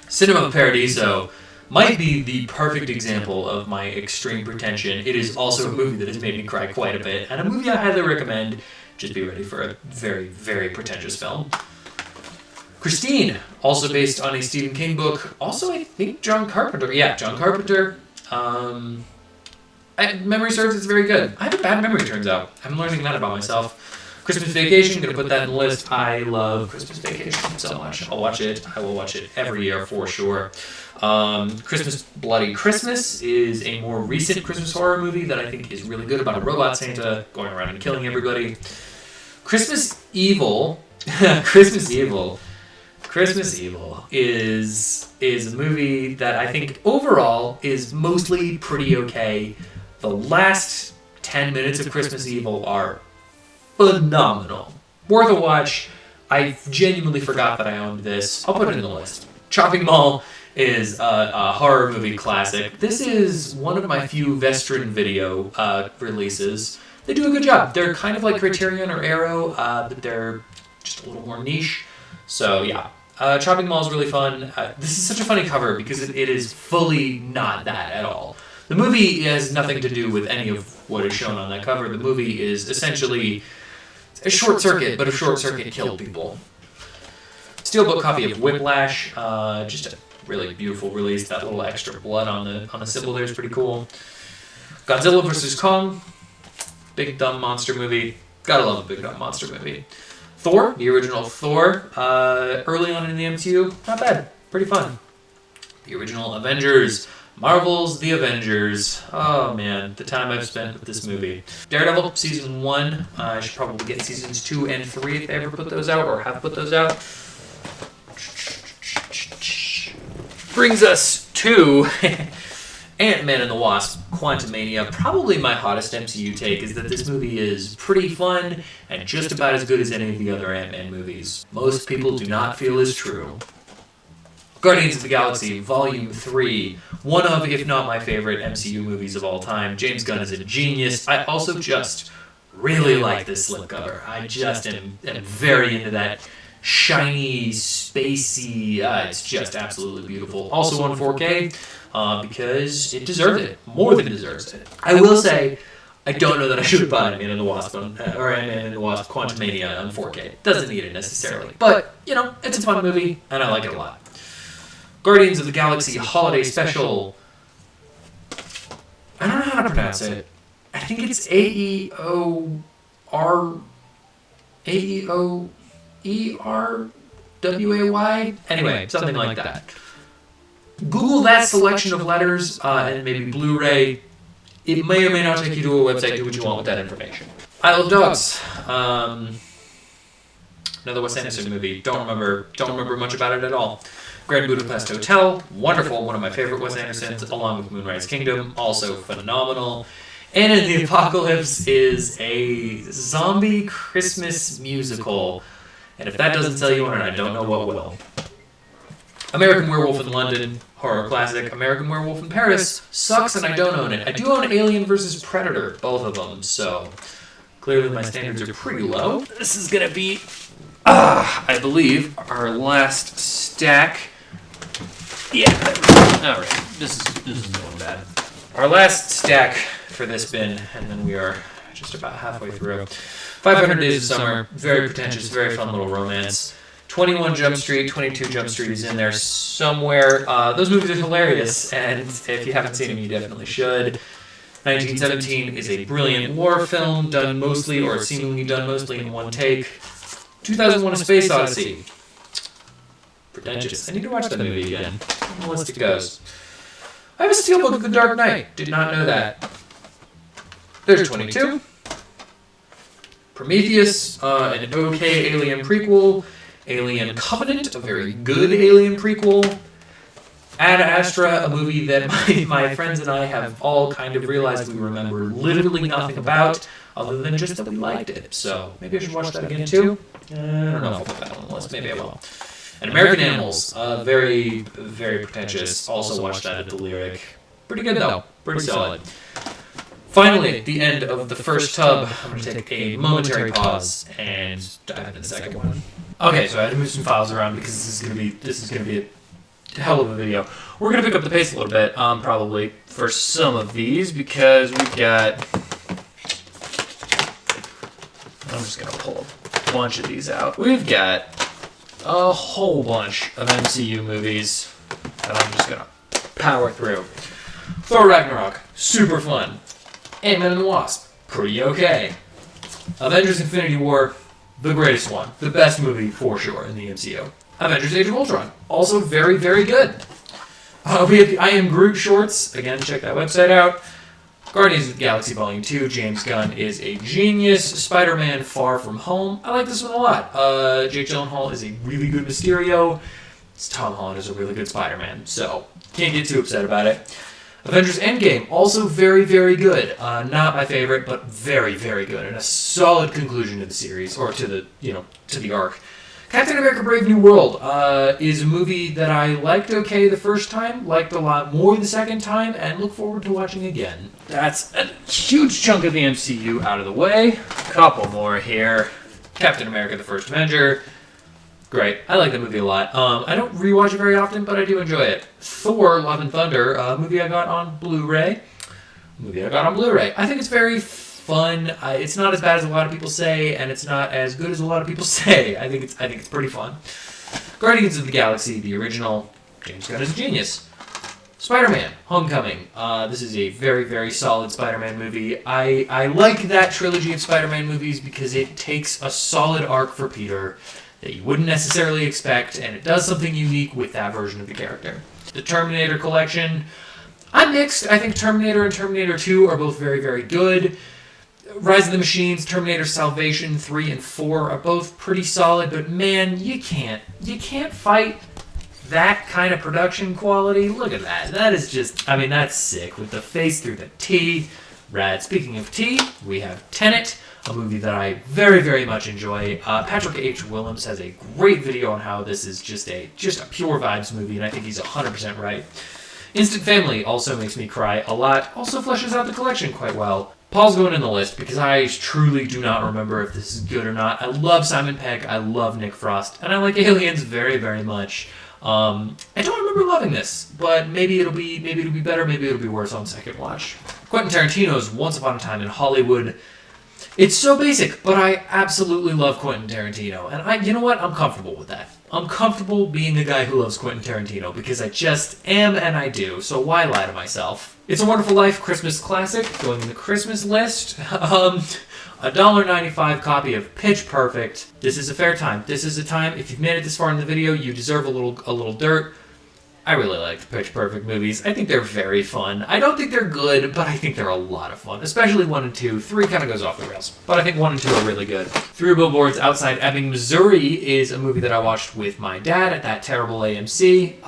Cinema Paradiso might be the perfect example of my extreme pretension. It is also a movie that has made me cry quite a bit, and a movie I highly recommend. Just be ready for a very, very pretentious film. Christine, also based on a Stephen King book. Also, I think John Carpenter. Yeah, John Carpenter. Memory serves, it's very good. I have a bad memory, turns out. I'm learning that about myself. Christmas Vacation, gonna put that in the list. I love Christmas Vacation so much. I'll watch it. I will watch it every year for sure. Christmas Bloody Christmas is a more recent Christmas horror movie that I think is really good, about a robot Santa going around and killing everybody. Christmas Evil. Christmas Evil is a movie that I think overall is mostly pretty okay. The last 10 minutes of Christmas Evil are phenomenal. Worth a watch. I genuinely forgot that I owned this. I'll put it in the list. Chopping Mall is a horror movie classic. This is one of my few Vestron Video releases. They do a good job. They're kind of like Criterion or Arrow, but they're just a little more niche. So yeah, Chopping Mall is really fun. This is such a funny cover because it is fully not that at all. The movie has nothing to do with any of what is shown on that cover. The movie is essentially a short circuit, but a short circuit killed people. Steelbook copy of Whiplash, just a really beautiful release. That little extra blood on the symbol there is pretty cool. Godzilla vs. Kong, big dumb monster movie. Gotta love a big dumb monster movie. Thor, the original Thor, early on in the MCU, not bad, pretty fun. The original Avengers, Marvel's The Avengers. Oh man, the time I've spent with this movie. Daredevil, season 1. I should probably get seasons 2 and 3 if they ever put those out, or have put those out. Brings us to Ant-Man and the Wasp, Quantumania. Probably my hottest MCU take is that this movie is pretty fun and just about as good as any of the other Ant-Man movies. Most people do not feel is true. Guardians of the Galaxy Volume 3, one of, if not my favorite, MCU movies of all time. James Gunn is a genius. I also just really like this slipcover. I just am very into that shiny, spacey, it's just absolutely beautiful. Also on 4K, because it deserved it, more than it deserves it. I will say, I don't know that I should have bought Ant-Man and the Wasp, or Ant-Man and the Wasp Quantumania on 4K. Doesn't need it necessarily. But, you know, it's a fun movie, and I like it a lot. Guardians of the Galaxy Holiday Special. I don't know how to pronounce it. I think it's AEORERWAY. Anyway, something like that. Google that selection of letters and maybe Blu-ray. It may or may not take you to a website. Do what you want with that information. I Love Dogs. Another Wes Anderson movie. Don't remember much about it at all. Grand Budapest Hotel, wonderful, one of my favorite Wes Andersons, along with Moonrise Kingdom, also phenomenal. Anna and the Apocalypse is a zombie Christmas musical, and if that doesn't tell you what, I don't know what will. American Werewolf in London, horror classic. American Werewolf in Paris sucks, and I don't own it. I do own Alien vs. Predator, both of them, so clearly my standards are pretty low. This is gonna be, I believe, our last stack. Yeah, all right. This is going bad. Our last stack for this bin, and then we are just about halfway through. 500 Days of Summer, very pretentious, very fun little romance. 21 Jump Street, 22 Jump Street is in there somewhere. Those movies are hilarious, and if you haven't seen them, you definitely should. 1917 is a brilliant war film, done mostly, or seemingly done mostly in one take. 2001: A Space Odyssey. Pretentious. I need to watch that movie again. On the list it goes. I have a Steelbook of The Dark Knight. Did not know that. There's 22. Prometheus, an okay Alien prequel. Alien Covenant, a very good Alien prequel. Ad Astra, a movie that my friends and I have all kind of realized we remember literally nothing about, other than just that we liked it. So maybe I should watch that again too. I don't know if I'll put that on the list. Maybe I will. And American Animals, very, very pretentious. Also watched that at the Lyric. Pretty good though. Pretty solid. Finally, the end of the first tub. I'm going to take a momentary pause and dive into the second one. Okay, so I had to move some files around because this is going to be a hell of a video. We're going to pick up the pace a little bit, probably for some of these, because we've got. I'm just going to pull a bunch of these out. We've got a whole bunch of MCU movies that I'm just going to power through. Thor Ragnarok, super fun. Ant-Man and the Wasp, pretty okay. Avengers Infinity War, the greatest one. The best movie, for sure, in the MCU. Avengers Age of Ultron, also very, very good. We have the I Am Groot shorts. Again, check that website out. Guardians of the Galaxy Volume 2, James Gunn is a genius. Spider-Man Far From Home, I like this one a lot. Jake Gyllenhaal is a really good Mysterio. Tom Holland is a really good Spider-Man, so can't get too upset about it. Avengers Endgame, also very, very good. Not my favorite, but very, very good, and a solid conclusion to the series, or to the arc. Captain America: Brave New World is a movie that I liked okay the first time, liked a lot more the second time, and look forward to watching again. That's a huge chunk of the MCU out of the way. Couple more here. Captain America: The First Avenger. Great. I like that movie a lot. I don't rewatch it very often, but I do enjoy it. Thor: Love and Thunder, a movie I got on Blu-Ray. I think it's very fun. It's not as bad as a lot of people say, and it's not as good as a lot of people say. I think it's pretty fun. Guardians of the Galaxy, the original. James Gunn is a genius. Spider-Man: Homecoming. This is a very, very solid Spider-Man movie. I like that trilogy of Spider-Man movies because it takes a solid arc for Peter that you wouldn't necessarily expect, and it does something unique with that version of the character. The Terminator collection, I'm mixed. I think Terminator and Terminator 2 are both very, very good. Rise of the Machines, Terminator Salvation 3 and 4 are both pretty solid, but man, you can't fight that kind of production quality. Look at that. That is just, that's sick. With the face through the T. Rad. Speaking of T, we have Tenet. a movie that I very, very much enjoy. Patrick H. Willems has a great video on how this is just a pure vibes movie, and I think he's 100% right. Instant Family also makes me cry a lot, also fleshes out the collection quite well. Paul's going in the list because I truly do not remember if this is good or not. I love Simon Pegg, I love Nick Frost, and I like Aliens very, very much. I don't remember loving this, but maybe it'll be better, maybe it'll be worse on second watch. Quentin Tarantino's Once Upon a Time in Hollywood. It's so basic, but I absolutely love Quentin Tarantino, and you know what? I'm comfortable with that. I'm comfortable being a guy who loves Quentin Tarantino because I just am and I do, so why lie to myself? It's a Wonderful Life Christmas classic, going in the Christmas list. $1.95 copy of Pitch Perfect. This is a fair time. This is a time, if you've made it this far in the video, you deserve a little dirt. I really like the Pitch Perfect movies. I think they're very fun. I don't think they're good, but I think they're a lot of fun, especially 1 and 2. 3 kind of goes off the rails, but I think 1 and 2 are really good. 3 Billboards Outside Ebbing, Missouri is a movie that I watched with my dad at that terrible AMC,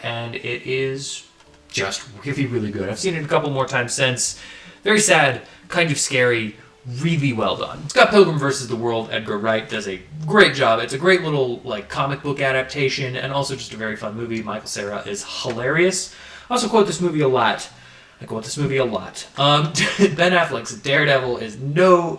and it is just really, really good. I've seen it a couple more times since. Very sad, kind of scary, really well done. Scott Pilgrim vs. the World, Edgar Wright does a great job. It's a great little comic book adaptation and also just a very fun movie. Michael Cera is hilarious. I also quote this movie a lot. Ben Affleck's Daredevil is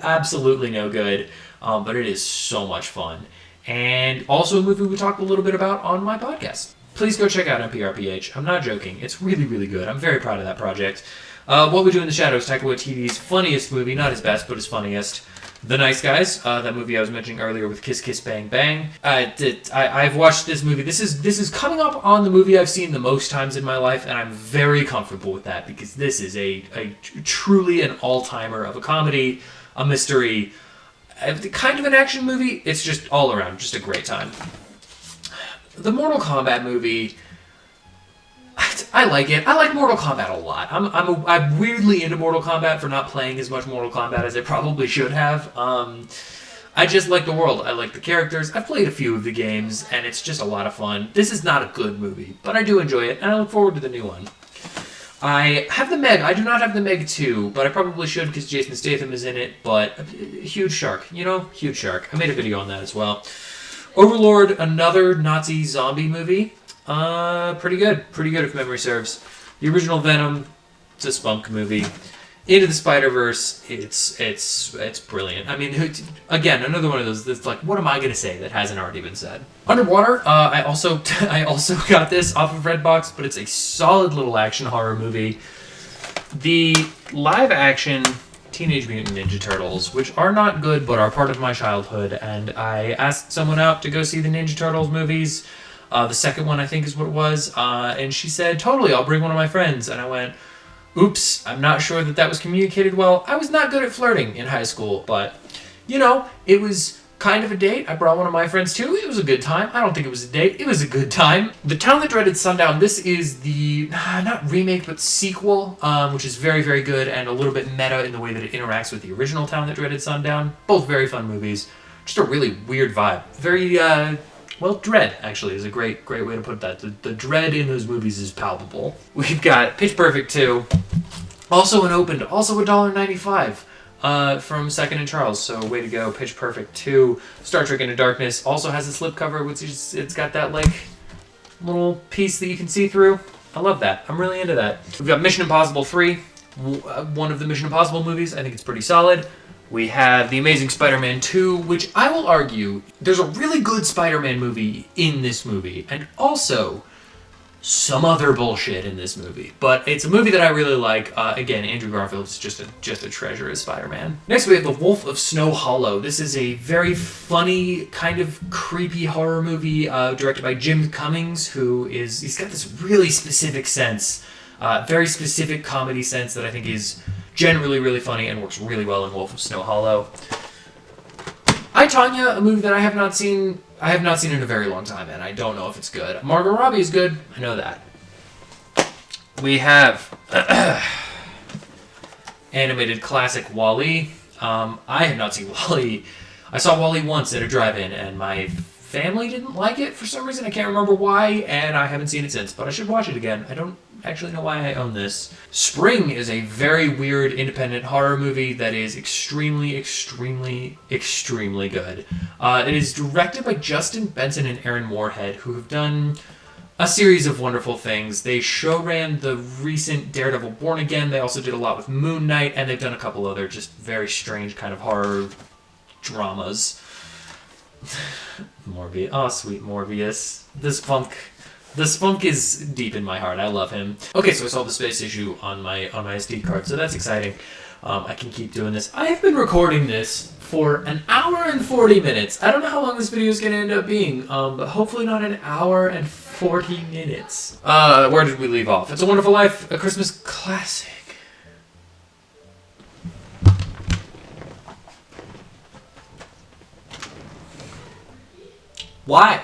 absolutely no good, but it is so much fun. And also a movie we talked a little bit about on my podcast. Please go check out MPRPH. I'm not joking. It's really, really good. I'm very proud of that project. What We Do in the Shadows, Taika Waititi's funniest movie, not his best, but his funniest. The Nice Guys, that movie I was mentioning earlier with Kiss Kiss Bang Bang. I've watched this movie. This is coming up on the movie I've seen the most times in my life, and I'm very comfortable with that because this is a truly an all-timer of a comedy, a mystery, kind of an action movie. It's just all around, just a great time. The Mortal Kombat movie, I like it. I like Mortal Kombat a lot. I'm weirdly into Mortal Kombat for not playing as much Mortal Kombat as I probably should have. I just like the world. I like the characters. I've played a few of the games, and it's just a lot of fun. This is not a good movie, but I do enjoy it, and I look forward to the new one. I have the Meg. I do not have the Meg 2, but I probably should because Jason Statham is in it, but huge shark. Huge shark. I made a video on that as well. Overlord, another Nazi zombie movie. Pretty good if memory serves. The original Venom, it's a spunk movie. Into the Spider-Verse, it's brilliant. I mean, again, another one of those that's like, what am I gonna say that hasn't already been said? Underwater, I also got this off of Redbox, but it's a solid little action horror movie. The live action Teenage Mutant Ninja Turtles, which are not good but are part of my childhood, and I asked someone out to go see the Ninja Turtles movies. The second one, I think, is what it was, and she said, totally, I'll bring one of my friends, and I went, oops, I'm not sure that was communicated well. I was not good at flirting in high school, but, it was kind of a date. I brought one of my friends too. It was a good time. I don't think it was a date. It was a good time. The Town That Dreaded Sundown, this is the, not remake, but sequel, which is very, very good and a little bit meta in the way that it interacts with the original Town That Dreaded Sundown. Both very fun movies. Just a really weird vibe. Very, dread, actually, is a great way to put that. The dread in those movies is palpable. We've got Pitch Perfect 2, also unopened, also $1.95. From Second and Charles, so way to go. Pitch Perfect 2. Star Trek Into Darkness also has a slipcover, which is, it's got that little piece that you can see through. I love that. I'm really into that. We've got Mission Impossible 3, one of the Mission Impossible movies. I think it's pretty solid. We have The Amazing Spider-Man 2, which I will argue there's a really good Spider-Man movie in this movie, and also some other bullshit in this movie. But it's a movie that I really like. Again, Andrew Garfield is just a treasure as Spider-Man. Next we have The Wolf of Snow Hollow. This is a very funny, kind of creepy horror movie directed by Jim Cummings, he's got this really specific sense, very specific comedy sense that I think is generally really funny and works really well in Wolf of Snow Hollow. I, Tonya, a movie that I have not seen in a very long time, and I don't know if it's good. Margot Robbie is good. I know that. We have animated classic WALL-E. I have not seen WALL-E. I saw WALL-E once at a drive-in, and my family didn't like it for some reason. I can't remember why, and I haven't seen it since, but I should watch it again. I don't actually know why I own this. Spring is a very weird independent horror movie that is extremely, extremely, extremely good. It is directed by Justin Benson and Aaron Moorhead, who have done a series of wonderful things. They showran the recent Daredevil Born Again. They also did a lot with Moon Knight, and they've done a couple other just very strange kind of horror dramas. Morbius. Oh, sweet Morbius. This funk is deep in my heart. I love him. Okay, so I solved the space issue on my SD card, so that's exciting. I can keep doing this. I have been recording this for an hour and 40 minutes. I don't know how long this video is going to end up being, but hopefully not an hour and 40 minutes. Where did we leave off? It's a Wonderful Life, a Christmas classic. Why?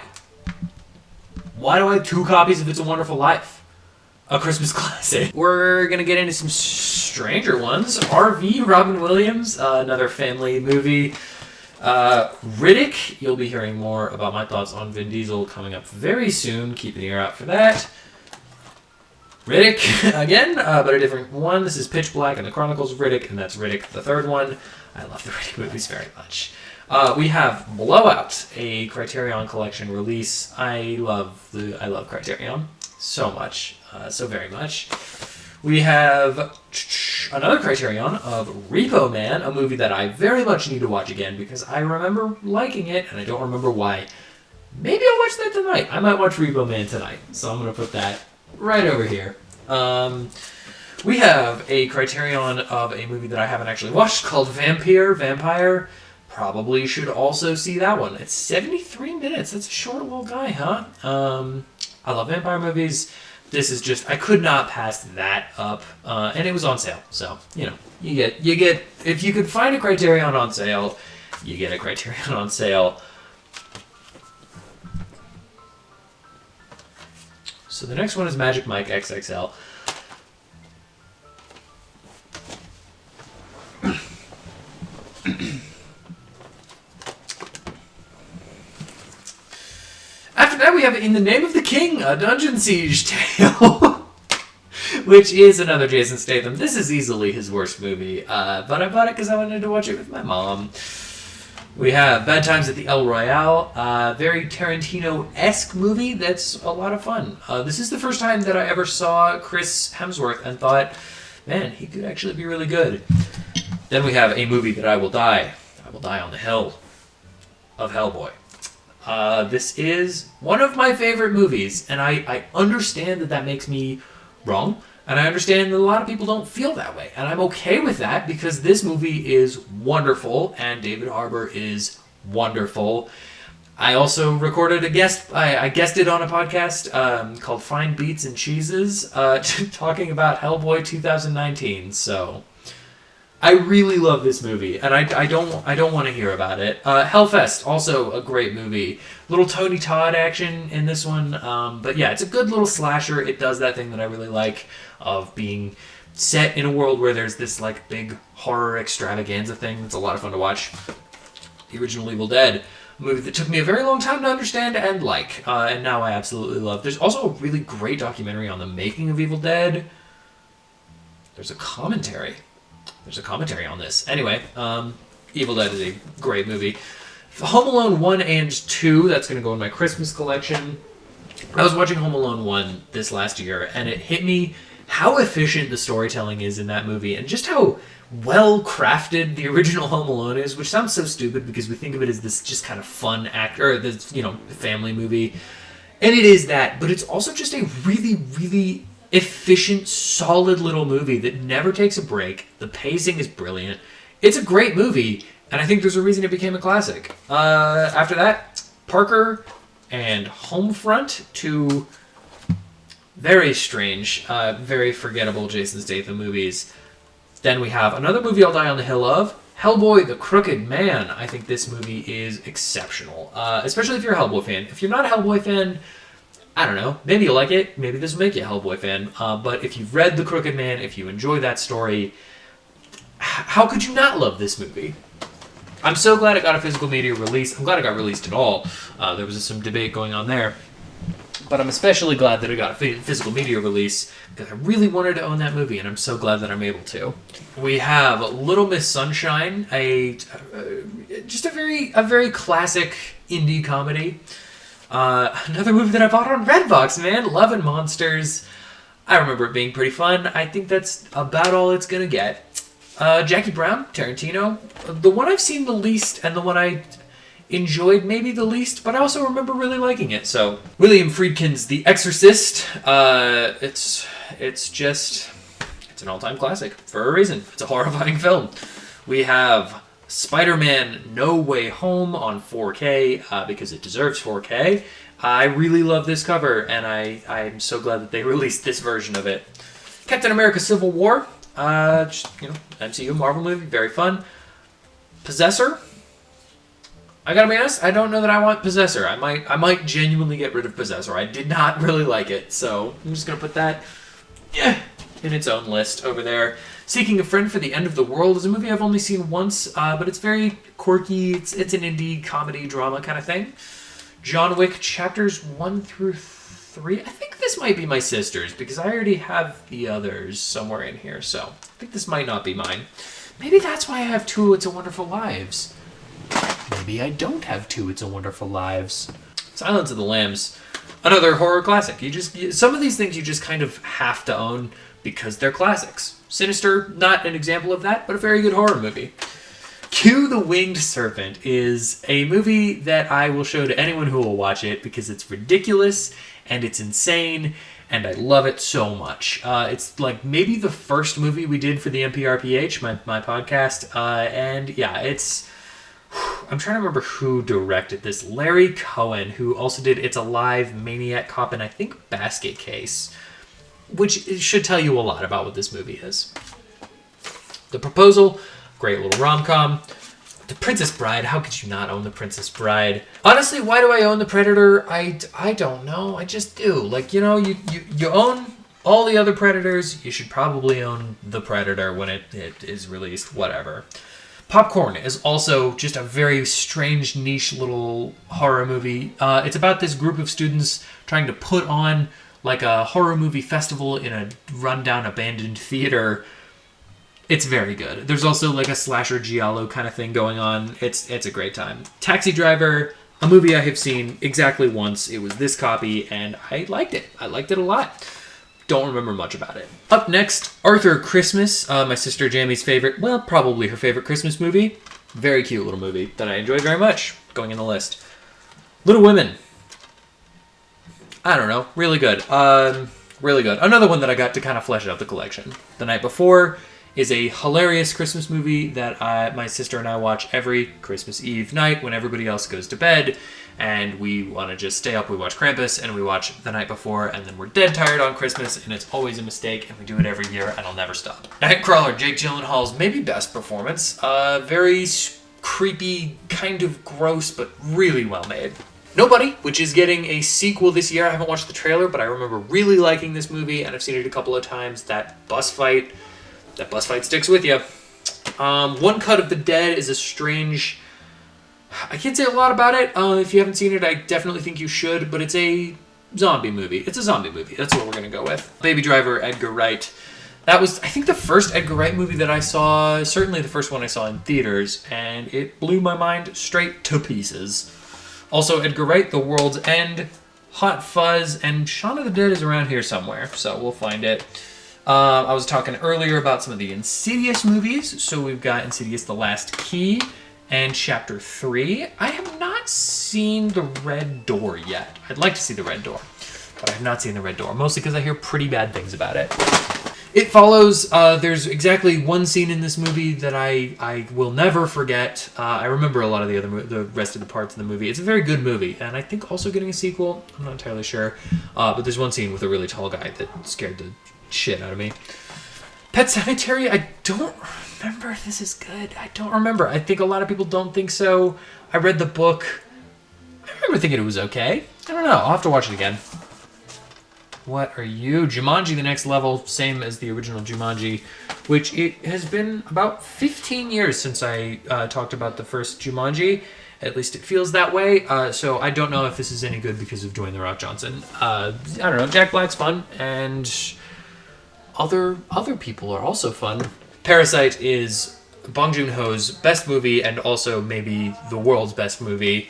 Why do I have 2 copies of It's a Wonderful Life? A Christmas classic. We're gonna get into some stranger ones. RV, Robin Williams, another family movie. Riddick, you'll be hearing more about my thoughts on Vin Diesel coming up very soon. Keep an ear out for that. Riddick, again, but a different one. This is Pitch Black and the Chronicles of Riddick, and that's Riddick, the third one. I love the Riddick movies very much. We have Blowout, a Criterion Collection release. I love Criterion so much, so very much. We have another Criterion of Repo Man, a movie that I very much need to watch again because I remember liking it and I don't remember why. Maybe I'll watch that tonight. I might watch Repo Man tonight, so I'm going to put that right over here. We have a Criterion of a movie that I haven't actually watched called Vampire. Probably should also see that one. It's 73 minutes. That's a short little guy, huh? I love vampire movies. This is just, I could not pass that up. And it was on sale. So, you get, if you could find a Criterion on sale, you get a Criterion on sale. So the next one is Magic Mike XXL. After that, we have In the Name of the King, a Dungeon Siege tale, which is another Jason Statham. This is easily his worst movie, but I bought it because I wanted to watch it with my mom. We have Bad Times at the El Royale, a very Tarantino-esque movie that's a lot of fun. This is the first time that I ever saw Chris Hemsworth and thought, man, he could actually be really good. Then we have a movie that I will die. I will die on the hill of Hellboy. This is one of my favorite movies, and I understand that makes me wrong, and I understand that a lot of people don't feel that way, and I'm okay with that because this movie is wonderful, and David Harbour is wonderful. I also recorded I guested on a podcast called Fine Beats and Cheeses, talking about Hellboy 2019, so I really love this movie, and I don't want to hear about it. Hellfest, also a great movie. Little Tony Todd action in this one, but yeah, it's a good little slasher. It does that thing that I really like of being set in a world where there's this like big horror extravaganza thing. It's a lot of fun to watch. The original Evil Dead, a movie that took me a very long time to understand and like, and now I absolutely love. There's also a really great documentary on the making of Evil Dead. There's a commentary on this. Anyway, Evil Dead is a great movie. Home Alone 1 and 2, that's going to go in my Christmas collection. I was watching Home Alone 1 this last year, and it hit me how efficient the storytelling is in that movie, and just how well crafted the original Home Alone is, which sounds so stupid because we think of it as this just kind of fun this, family movie. And it is that, but it's also just a really, really efficient, solid little movie that never takes a break. The pacing is brilliant. It's a great movie, and I think there's a reason it became a classic. After that, Parker and Homefront, two very strange, very forgettable Jason Statham movies. Then we have another movie I'll die on the hill of, Hellboy, the Crooked Man. I think this movie is exceptional, especially if you're a Hellboy fan. If you're not a Hellboy fan, I don't know, maybe you'll like it, maybe this will make you a Hellboy fan, but if you've read The Crooked Man, if you enjoy that story, how could you not love this movie? I'm so glad it got a physical media release. I'm glad it got released at all. There was some debate going on there. But I'm especially glad that it got a physical media release because I really wanted to own that movie, and I'm so glad that I'm able to. We have Little Miss Sunshine, just a very classic indie comedy. Another movie that I bought on Redbox, man. Love and Monsters. I remember it being pretty fun. I think that's about all it's gonna get. Jackie Brown, Tarantino. The one I've seen the least and the one I enjoyed maybe the least, but I also remember really liking it. So William Friedkin's The Exorcist. It's an all-time classic for a reason. It's a horrifying film. We have Spider-Man No Way Home on 4K because it deserves 4K. I really love this cover, and I'm so glad that they released this version of it. Captain America Civil War. MCU Marvel movie, very fun. Possessor. I gotta be honest, I don't know that I want Possessor. I might genuinely get rid of Possessor. I did not really like it, so I'm just gonna put that in its own list over there. Seeking a Friend for the End of the World is a movie I've only seen once, but it's very quirky. It's an indie comedy drama kind of thing. John Wick Chapters 1 through 3. I think this might be my sister's because I already have the others somewhere in here, so I think this might not be mine. Maybe that's why I have 2 It's a Wonderful Lives. Maybe I don't have 2 It's a Wonderful Lives. Silence of the Lambs, another horror classic. Some of these things you just kind of have to own because they're classics. Sinister, not an example of that, but a very good horror movie. Q the Winged Serpent is a movie that I will show to anyone who will watch it because it's ridiculous and it's insane and I love it so much. It's like maybe the first movie we did for the MPRPH, my podcast, and yeah, it's... I'm trying to remember who directed this. Larry Cohen, who also did It's Alive, Maniac Cop, and I think Basket Case, which should tell you a lot about what this movie is. The Proposal, great little rom-com. The Princess Bride, how could you not own The Princess Bride? Honestly, why do I own The Predator? I don't know, I just do. Like, you own all the other Predators, you should probably own The Predator when it is released, whatever. Popcorn is also just a very strange, niche little horror movie. It's about this group of students trying to put on like a horror movie festival in a rundown, abandoned theater. It's very good. There's also like a slasher giallo kind of thing going on. It's a great time. Taxi Driver, a movie I have seen exactly once. It was this copy, and I liked it. I liked it a lot. Don't remember much about it. Up next, Arthur Christmas, my sister Jamie's favorite, well, probably her favorite Christmas movie. Very cute little movie that I enjoyed very much. Going in the list. Little Women. I don't know. Really good. Really good. Another one that I got to kind of flesh out the collection. The Night Before is a hilarious Christmas movie that my sister and I watch every Christmas Eve night when everybody else goes to bed. And we want to just stay up. We watch Krampus and we watch The Night Before, and then we're dead tired on Christmas, and it's always a mistake, and we do it every year, and I'll never stop. Nightcrawler, Jake Gyllenhaal's maybe best performance. Very creepy, kind of gross, but really well made. Nobody, which is getting a sequel this year. I haven't watched the trailer, but I remember really liking this movie, and I've seen it a couple of times. That bus fight sticks with you. One Cut of the Dead is a strange... I can't say a lot about it. If you haven't seen it, I definitely think you should, but it's a zombie movie. It's a zombie movie. That's what we're going to go with. Baby Driver, Edgar Wright. That was, I think, the first Edgar Wright movie that I saw, certainly the first one I saw in theaters, and it blew my mind straight to pieces. Also, Edgar Wright, The World's End, Hot Fuzz, and Shaun of the Dead is around here somewhere, so we'll find it. I was talking earlier about some of the Insidious movies, so we've got Insidious The Last Key, and Chapter 3. I have not seen The Red Door yet. I'd like to see The Red Door, but I have not seen The Red Door, mostly because I hear pretty bad things about it. It Follows, there's exactly one scene in this movie that I will never forget. I remember a lot of the rest of the parts of the movie. It's a very good movie, and I think also getting a sequel, I'm not entirely sure. But there's one scene with a really tall guy that scared the shit out of me. Pet Sematary, I don't remember if this is good. I don't remember. I think a lot of people don't think so. I read the book. I remember thinking it was okay. I don't know. I'll have to watch it again. What are you? Jumanji: The Next Level, same as the original Jumanji, which it has been about 15 years since I talked about the first Jumanji, At least it feels that way. So I don't know if this is any good because of Dwayne The Rock Johnson. I don't know. Jack Black's fun, and other people are also fun. Parasite is Bong Joon-ho's best movie and also maybe the world's best movie.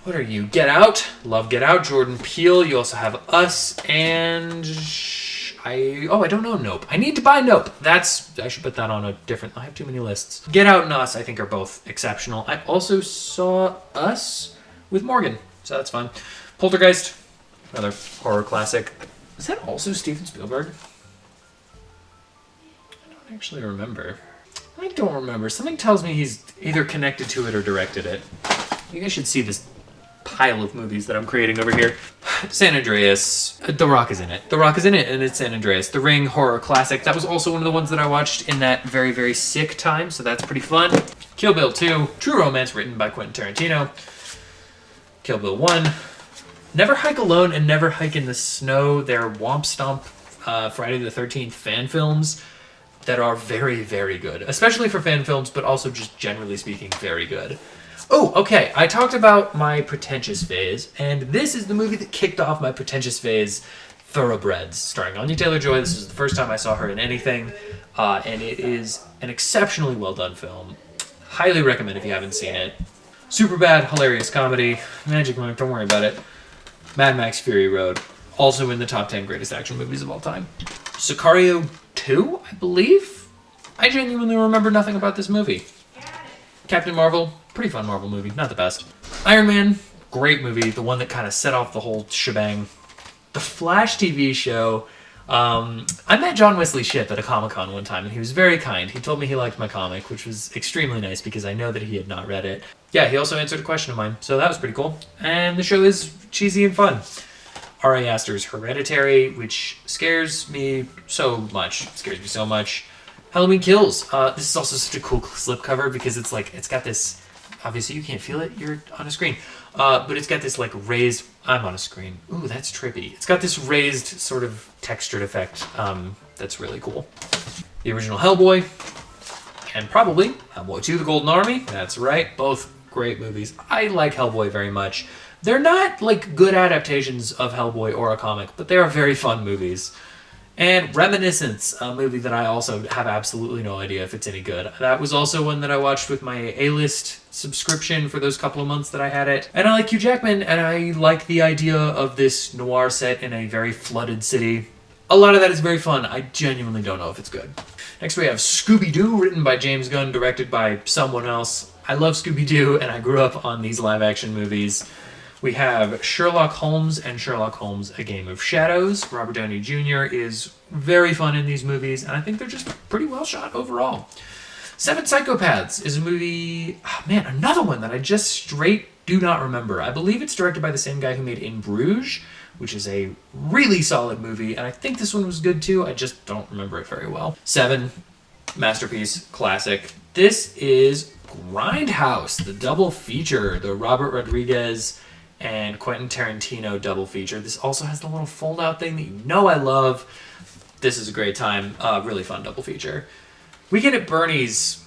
What are you? Get Out. Love Get Out. Jordan Peele. You also have Us, and I don't know Nope. I need to buy Nope. I should put that on a different... I have too many lists. Get Out and Us, I think, are both exceptional. I also saw Us with Morgan, so that's fun. Poltergeist, another horror classic. Is that also Steven Spielberg? I don't actually remember. I don't remember. Something tells me he's either connected to it or directed it. You guys should see this pile of movies that I'm creating over here. San Andreas. The Rock is in it. The Rock is in it, and it's San Andreas. The Ring, horror classic. That was also one of the ones that I watched in that very, very sick time, so that's pretty fun. Kill Bill 2. True Romance, written by Quentin Tarantino. Kill Bill 1. Never Hike Alone and Never Hike in the Snow. They're Womp Stomp Friday the 13th fan films that are very, very good. Especially for fan films, but also just generally speaking, very good. Oh, okay. I talked about my pretentious phase, and this is the movie that kicked off my pretentious phase, Thoroughbreds, starring Anya Taylor-Joy. This is the first time I saw her in anything, and it is an exceptionally well-done film. Highly recommend if you haven't seen it. Superbad, hilarious comedy. Magic Mike, don't worry about it. Mad Max Fury Road, also in the top 10 greatest action movies of all time. Sicario 2, I believe? I genuinely remember nothing about this movie. Captain Marvel, pretty fun Marvel movie, not the best. Iron Man, great movie, the one that kind of set off the whole shebang. The Flash TV show, I met John Wesley Shipp at a Comic-Con one time, and he was very kind. He told me he liked my comic, which was extremely nice because I know that he had not read it. Yeah, he also answered a question of mine, so that was pretty cool. And the show is cheesy and fun. R.A. Aster's Hereditary, which scares me so much. Halloween Kills. This is also such a cool slipcover because it's got this, obviously you can't feel it, you're on a screen. But it's got this raised, I'm on a screen. Ooh, that's trippy. It's got this raised sort of textured effect that's really cool. The original Hellboy, and probably Hellboy 2, The Golden Army. That's right, both great movies. I like Hellboy very much. They're not good adaptations of Hellboy or a comic, but they are very fun movies. And Reminiscence, a movie that I also have absolutely no idea if it's any good. That was also one that I watched with my A-list subscription for those couple of months that I had it. And I like Hugh Jackman, and I like the idea of this noir set in a very flooded city. A lot of that is very fun. I genuinely don't know if it's good. Next we have Scooby-Doo, written by James Gunn, directed by someone else. I love Scooby-Doo, and I grew up on these live-action movies. We have Sherlock Holmes and Sherlock Holmes, A Game of Shadows. Robert Downey Jr. is very fun in these movies, and I think they're just pretty well shot overall. Seven Psychopaths is a movie... Oh, man, another one that I just straight do not remember. I believe it's directed by the same guy who made In Bruges, which is a really solid movie, and I think this one was good too. I just don't remember it very well. Seven, masterpiece, classic. This is Grindhouse, the double feature, the Robert Rodriguez and Quentin Tarantino double feature. This also has the little fold-out thing that you know I love. This is a great time. Really fun double feature. Weekend at Bernie's,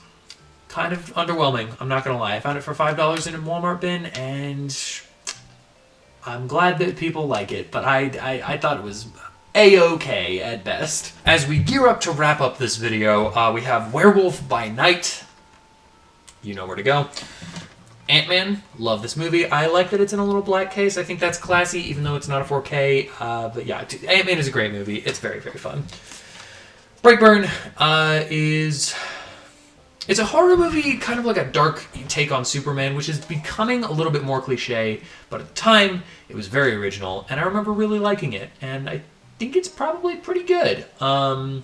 kind of underwhelming, I'm not going to lie. I found it for $5 in a Walmart bin, and I'm glad that people like it, but I thought it was A-okay at best. As we gear up to wrap up this video, we have Werewolf by Night. You know where to go. Ant-Man, love this movie. I like that it's in a little black case. I think that's classy, even though it's not a 4K. But yeah, Ant-Man is a great movie. It's very, very fun. Brightburn it's a horror movie, kind of like a dark take on Superman, which is becoming a little bit more cliche, but at the time, it was very original, and I remember really liking it, and I think it's probably pretty good.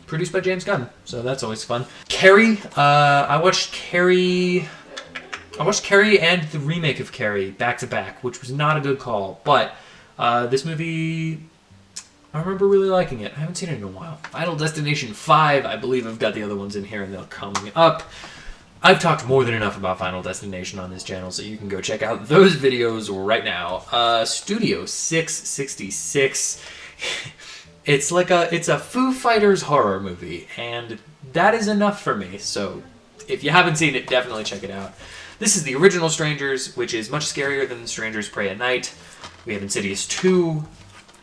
Produced by James Gunn, so that's always fun. Carrie, I watched Carrie and the remake of Carrie back to back, which was not a good call, but this movie, I remember really liking it. I haven't seen it in a while. Final Destination 5, I believe I've got the other ones in here and they're coming up. I've talked more than enough about Final Destination on this channel, so you can go check out those videos right now. Studio 666. It's a Foo Fighters horror movie, and that is enough for me, so if you haven't seen it, definitely check it out. This is the original Strangers, which is much scarier than The Strangers Prey at Night. We have Insidious 2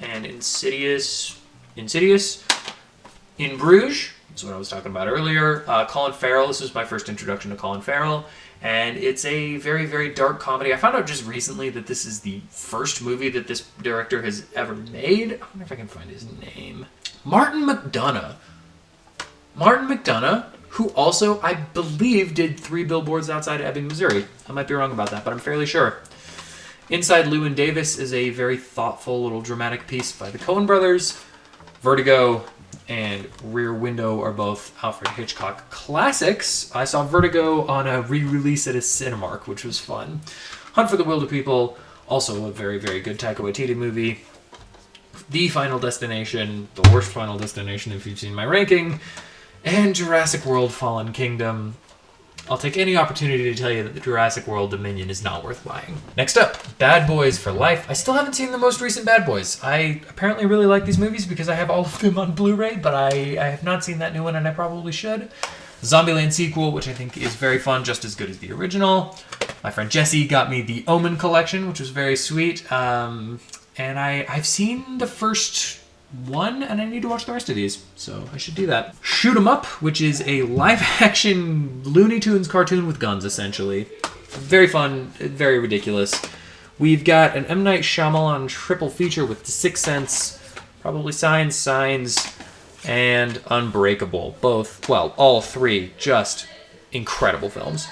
and Insidious in Bruges. That's what I was talking about earlier. Colin Farrell. This was my first introduction to Colin Farrell. And it's a very, very dark comedy. I found out just recently that this is the first movie that this director has ever made. I wonder if I can find his name. Martin McDonagh. Martin McDonagh, who also, I believe, did 3 Billboards Outside Ebbing, Missouri. I might be wrong about that, but I'm fairly sure. Inside Llewyn Davis is a very thoughtful little dramatic piece by the Coen brothers. Vertigo and Rear Window are both Alfred Hitchcock classics. I saw Vertigo on a re-release at a Cinemark, which was fun. Hunt for the Wilderpeople, also a very, very good Taika Waititi movie. The Final Destination, the worst Final Destination if you've seen my ranking. And Jurassic World Fallen Kingdom. I'll take any opportunity to tell you that the Jurassic World Dominion is not worth buying. Next up, Bad Boys for Life. I still haven't seen the most recent Bad Boys. I apparently really like these movies because I have all of them on Blu-ray, but I have not seen that new one and I probably should. Zombieland sequel, which I think is very fun, just as good as the original. My friend Jesse got me the Omen collection, which was very sweet. And I've seen the first one, and I need to watch the rest of these, so I should do that. Shoot 'em Up, which is a live-action Looney Tunes cartoon with guns, essentially. Very fun, very ridiculous. We've got an M. Night Shyamalan triple feature with The Sixth Sense, probably Signs, and Unbreakable. Both, well, all 3 just incredible films.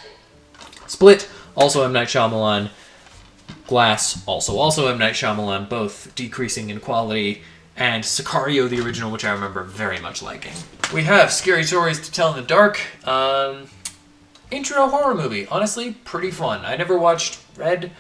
Split, also M. Night Shyamalan. Glass, also M. Night Shyamalan, both decreasing in quality. And Sicario, the original, which I remember very much liking. We have Scary Stories to Tell in the Dark. Intro horror movie. Honestly, pretty fun. I never watched read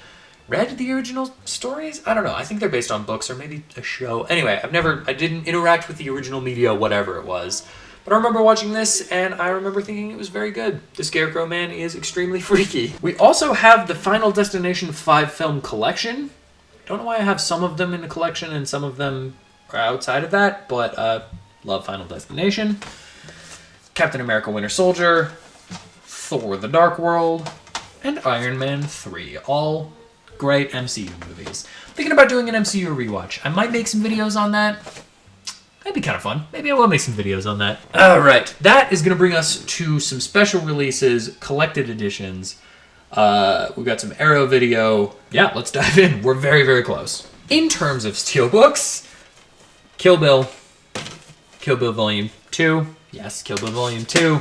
the original stories? I don't know. I think they're based on books or maybe a show. Anyway, I didn't interact with the original media, whatever it was. But I remember watching this, and I remember thinking it was very good. The Scarecrow Man is extremely freaky. We also have the Final Destination 5 film collection. Don't know why I have some of them in the collection and some of them outside of that, but love Final Destination. Captain America Winter Soldier, Thor the Dark World, and Iron Man 3. All great MCU movies. Thinking about doing an MCU rewatch. I might make some videos on that. That'd be kind of fun. Maybe I will make some videos on that. Alright, that is going to bring us to some special releases, collected editions. We've got some Arrow video. Yeah, let's dive in. We're very, very close. In terms of Steelbooks, Kill Bill Volume 2. Yes, Kill Bill Volume 2.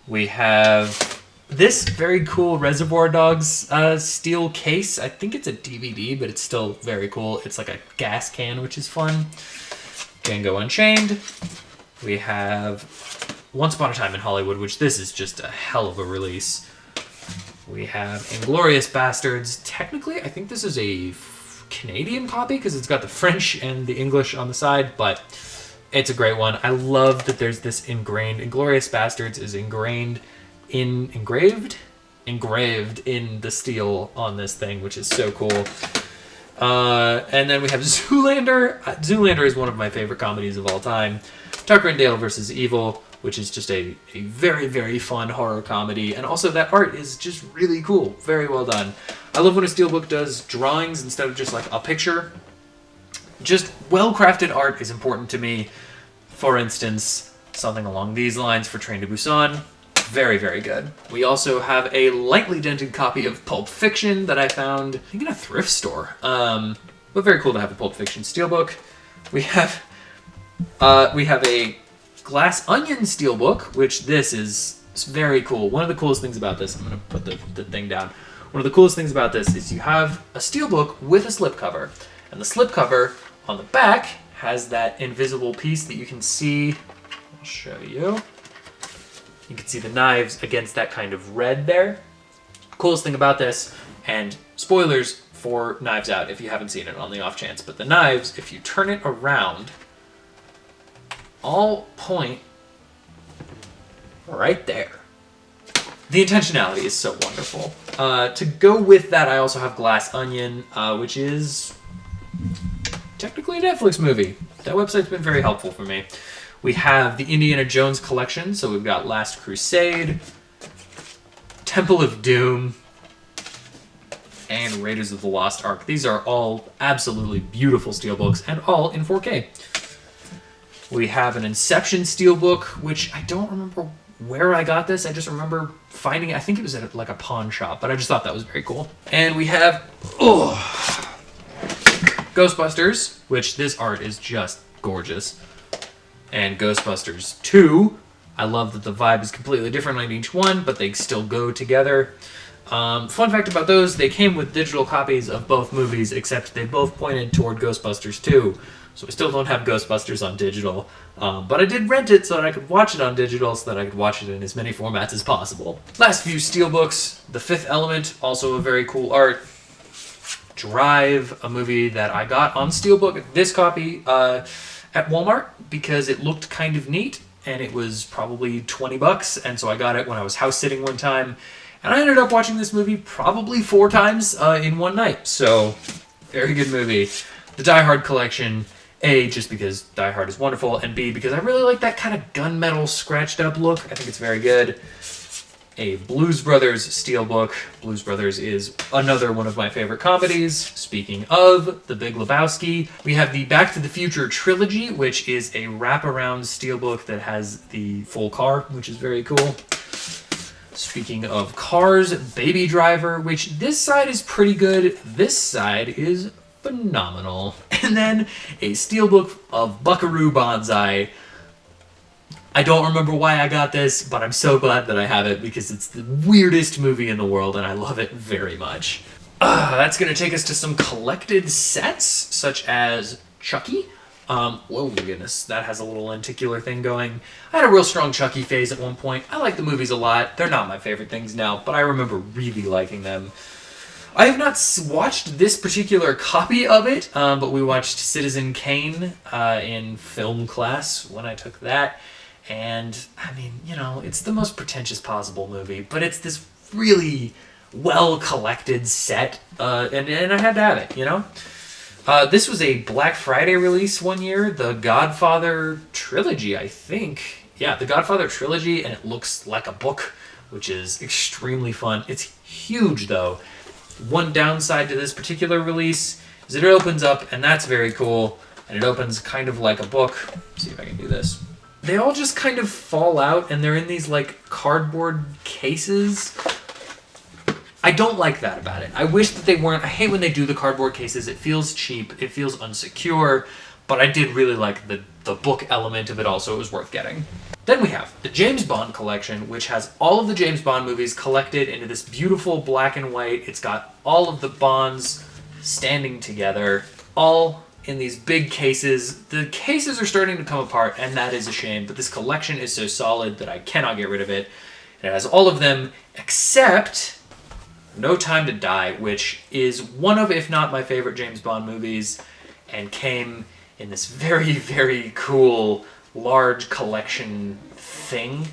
We have this very cool Reservoir Dogs steel case. I think it's a DVD, but it's still very cool. It's like a gas can, which is fun. Django Unchained. We have Once Upon a Time in Hollywood, which this is just a hell of a release. We have Inglourious Bastards. Technically, I think this is a Canadian copy because it's got the French and the English on the side, but it's a great one. I love that there's this ingrained. Inglourious Bastards is engraved in the steel on this thing, which is so cool. And then we have Zoolander. Zoolander is one of my favorite comedies of all time. Tucker and Dale vs. Evil, which is just a very, very fun horror comedy. And also that art is just really cool. Very well done. I love when a Steelbook does drawings instead of just like a picture. Just well-crafted art is important to me. For instance, something along these lines for Train to Busan. Very, very good. We also have a lightly dented copy of Pulp Fiction that I found, I think, in a thrift store. But very cool to have a Pulp Fiction Steelbook. We have a Glass Onion Steelbook, which this is very cool. One of the coolest things about this, I'm going to put the thing down. One of the coolest things about this is you have a Steelbook with a slipcover. And the slipcover on the back has that invisible piece that you can see. I'll show you. You can see the knives against that kind of red there. Coolest thing about this, and spoilers for Knives Out if you haven't seen it on the off chance, but the knives, if you turn it around, all point right there. The intentionality is so wonderful. To go with that, I also have Glass Onion, which is technically a Netflix movie. That website's been very helpful for me. We have the Indiana Jones collection, so we've got Last Crusade, Temple of Doom, and Raiders of the Lost Ark. These are all absolutely beautiful steelbooks, and all in 4K. We have an Inception steelbook, which I don't remember where I got this. I just remember finding it. I think it was at like a pawn shop, but I just thought that was very cool. And we have Ghostbusters, which this art is just gorgeous. And Ghostbusters 2. I love that the vibe is completely different on each one, but they still go together. Fun fact about those, they came with digital copies of both movies, except they both pointed toward Ghostbusters 2. So I still don't have Ghostbusters on digital. But I did rent it so that I could watch it on digital, so that I could watch it in as many formats as possible. Last few steelbooks. The Fifth Element, also a very cool art. Drive, a movie that I got on steelbook, this copy, at Walmart, because it looked kind of neat, and it was probably $20, and so I got it when I was house sitting one time. And I ended up watching this movie probably 4 times in one night. So, very good movie. The Die Hard collection, A, just because Die Hard is wonderful, and B, because I really like that kind of gunmetal scratched up look. I think it's very good. A Blues Brothers steelbook. Blues Brothers is another one of my favorite comedies. Speaking of The Big Lebowski, we have the Back to the Future trilogy, which is a wraparound steelbook that has the full car, which is very cool. Speaking of cars, Baby Driver, which this side is pretty good. This side is phenomenal. And then a steelbook of Buckaroo Banzai. I don't remember why I got this, but I'm so glad that I have it because it's the weirdest movie in the world and I love it very much. That's going to take us to some collected sets, such as Chucky. Whoa, my goodness, that has a little lenticular thing going. I had a real strong Chucky phase at one point. I like the movies a lot. They're not my favorite things now, but I remember really liking them. I have not watched this particular copy of it, but we watched Citizen Kane in film class when I took that. And, I mean, you know, it's the most pretentious possible movie, but it's this really well-collected set, and I had to have it, you know? This was a Black Friday release one year, the Godfather trilogy, I think. Yeah, the Godfather trilogy, and it looks like a book, which is extremely fun. It's huge, though. One downside to this particular release is that it opens up, and that's very cool, and it opens kind of like a book. Let's see if I can do this. They all just kind of fall out, and they're in these, like, cardboard cases. I don't like that about it. I wish that they weren't. I hate when they do the cardboard cases. It feels cheap. It feels unsecure. But I did really like the book element of it also. It was worth getting. Then we have the James Bond collection, which has all of the James Bond movies collected into this beautiful black and white. It's got all of the Bonds standing together, all in these big cases. The cases are starting to come apart, and that is a shame. But this collection is so solid that I cannot get rid of it. It has all of them except No Time to Die, which is one of, if not my favorite James Bond movies, and came in this very, very cool, large collection thing,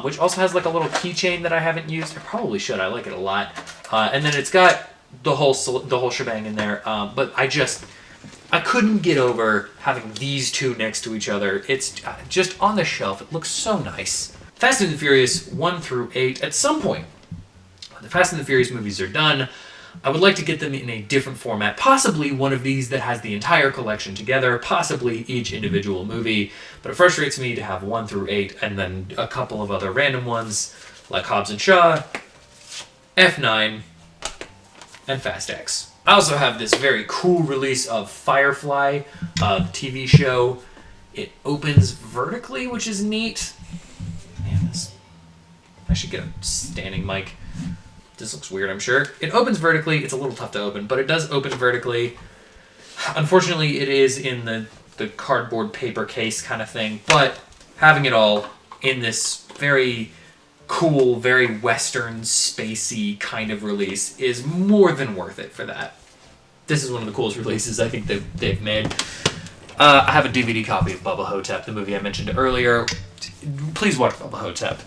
which also has like a little keychain that I haven't used. I probably should. I like it a lot. And then it's got the whole shebang in there. But I couldn't get over having these two next to each other. It's just on the shelf. It looks so nice. Fast and the Furious 1 through 8. At some point, when the Fast and the Furious movies are done, I would like to get them in a different format. Possibly one of these that has the entire collection together. Possibly each individual movie. But it frustrates me to have 1 through 8 and then a couple of other random ones like Hobbs and Shaw, F9, and Fast X. I also have this very cool release of Firefly, the TV show. It opens vertically, which is neat. Man, I should get a standing mic. This looks weird, I'm sure. It opens vertically. It's a little tough to open, but it does open vertically. Unfortunately, it is in the cardboard paper case kind of thing, but having it all in this very cool, very Western, spacey kind of release is more than worth it for that. This is one of the coolest releases I think they've made. I have a DVD copy of Bubba Hotep, the movie I mentioned earlier. Please watch Bubba Hotep.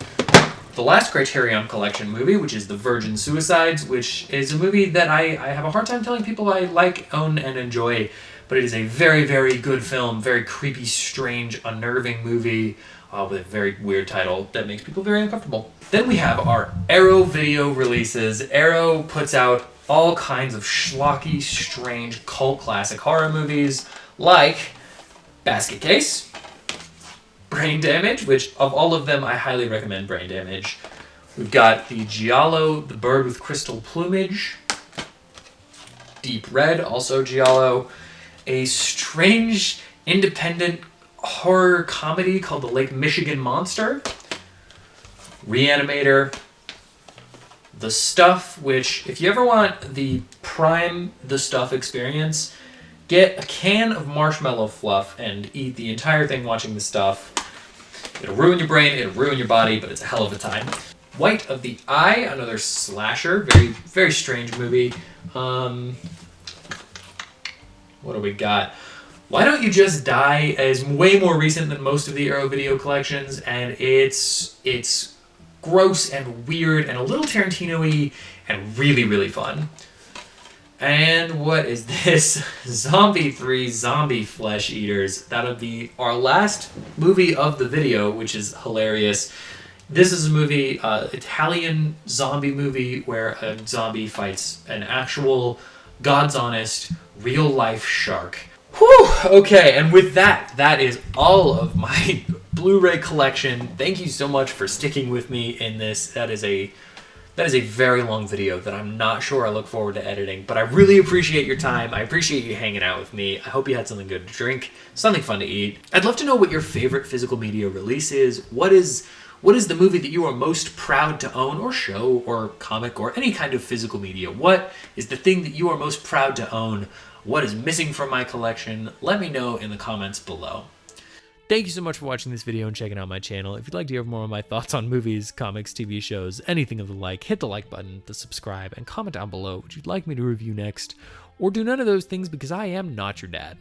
The last Criterion Collection movie, which is The Virgin Suicides, which is a movie that I have a hard time telling people I like, own, and enjoy, but it is a very, very good film, very creepy, strange, unnerving movie. with a very weird title that makes people very uncomfortable. Then we have our Arrow video releases. Arrow puts out all kinds of schlocky, strange, cult classic horror movies like Basket Case, Brain Damage, which of all of them I highly recommend Brain Damage. We've got the Giallo, the bird with crystal plumage, Deep Red, also Giallo, a strange independent horror comedy called The Lake Michigan Monster, Reanimator, The Stuff, which if you ever want the prime The Stuff experience, get a can of marshmallow fluff and eat the entire thing watching The Stuff. It'll ruin your brain, it'll ruin your body, but it's a hell of a time. White of the Eye, another slasher, very, very strange movie. What do we got? Why Don't You Just Die is way more recent than most of the Arrow video collections, and it's gross and weird and a little Tarantino-y and really, really fun. And what is this? Zombie 3 Zombie Flesh Eaters. That'll be our last movie of the video, which is hilarious. This is a movie, Italian zombie movie where a zombie fights an actual, God's honest, real life shark. Whew! Okay, and with that, that is all of my Blu-ray collection. Thank you so much for sticking with me in this. That is a very long video that I'm not sure I look forward to editing, but I really appreciate your time. I appreciate you hanging out with me. I hope you had something good to drink, something fun to eat. I'd love to know what your favorite physical media release is. What is the movie that you are most proud to own, or show, or comic, or any kind of physical media? What is the thing that you are most proud to own? What is missing from my collection? Let me know in the comments below. Thank you so much for watching this video and checking out my channel. If you'd like to hear more of my thoughts on movies, comics, TV shows, anything of the like, hit the like button, the subscribe, and comment down below what you'd like me to review next, or do none of those things because I am not your dad.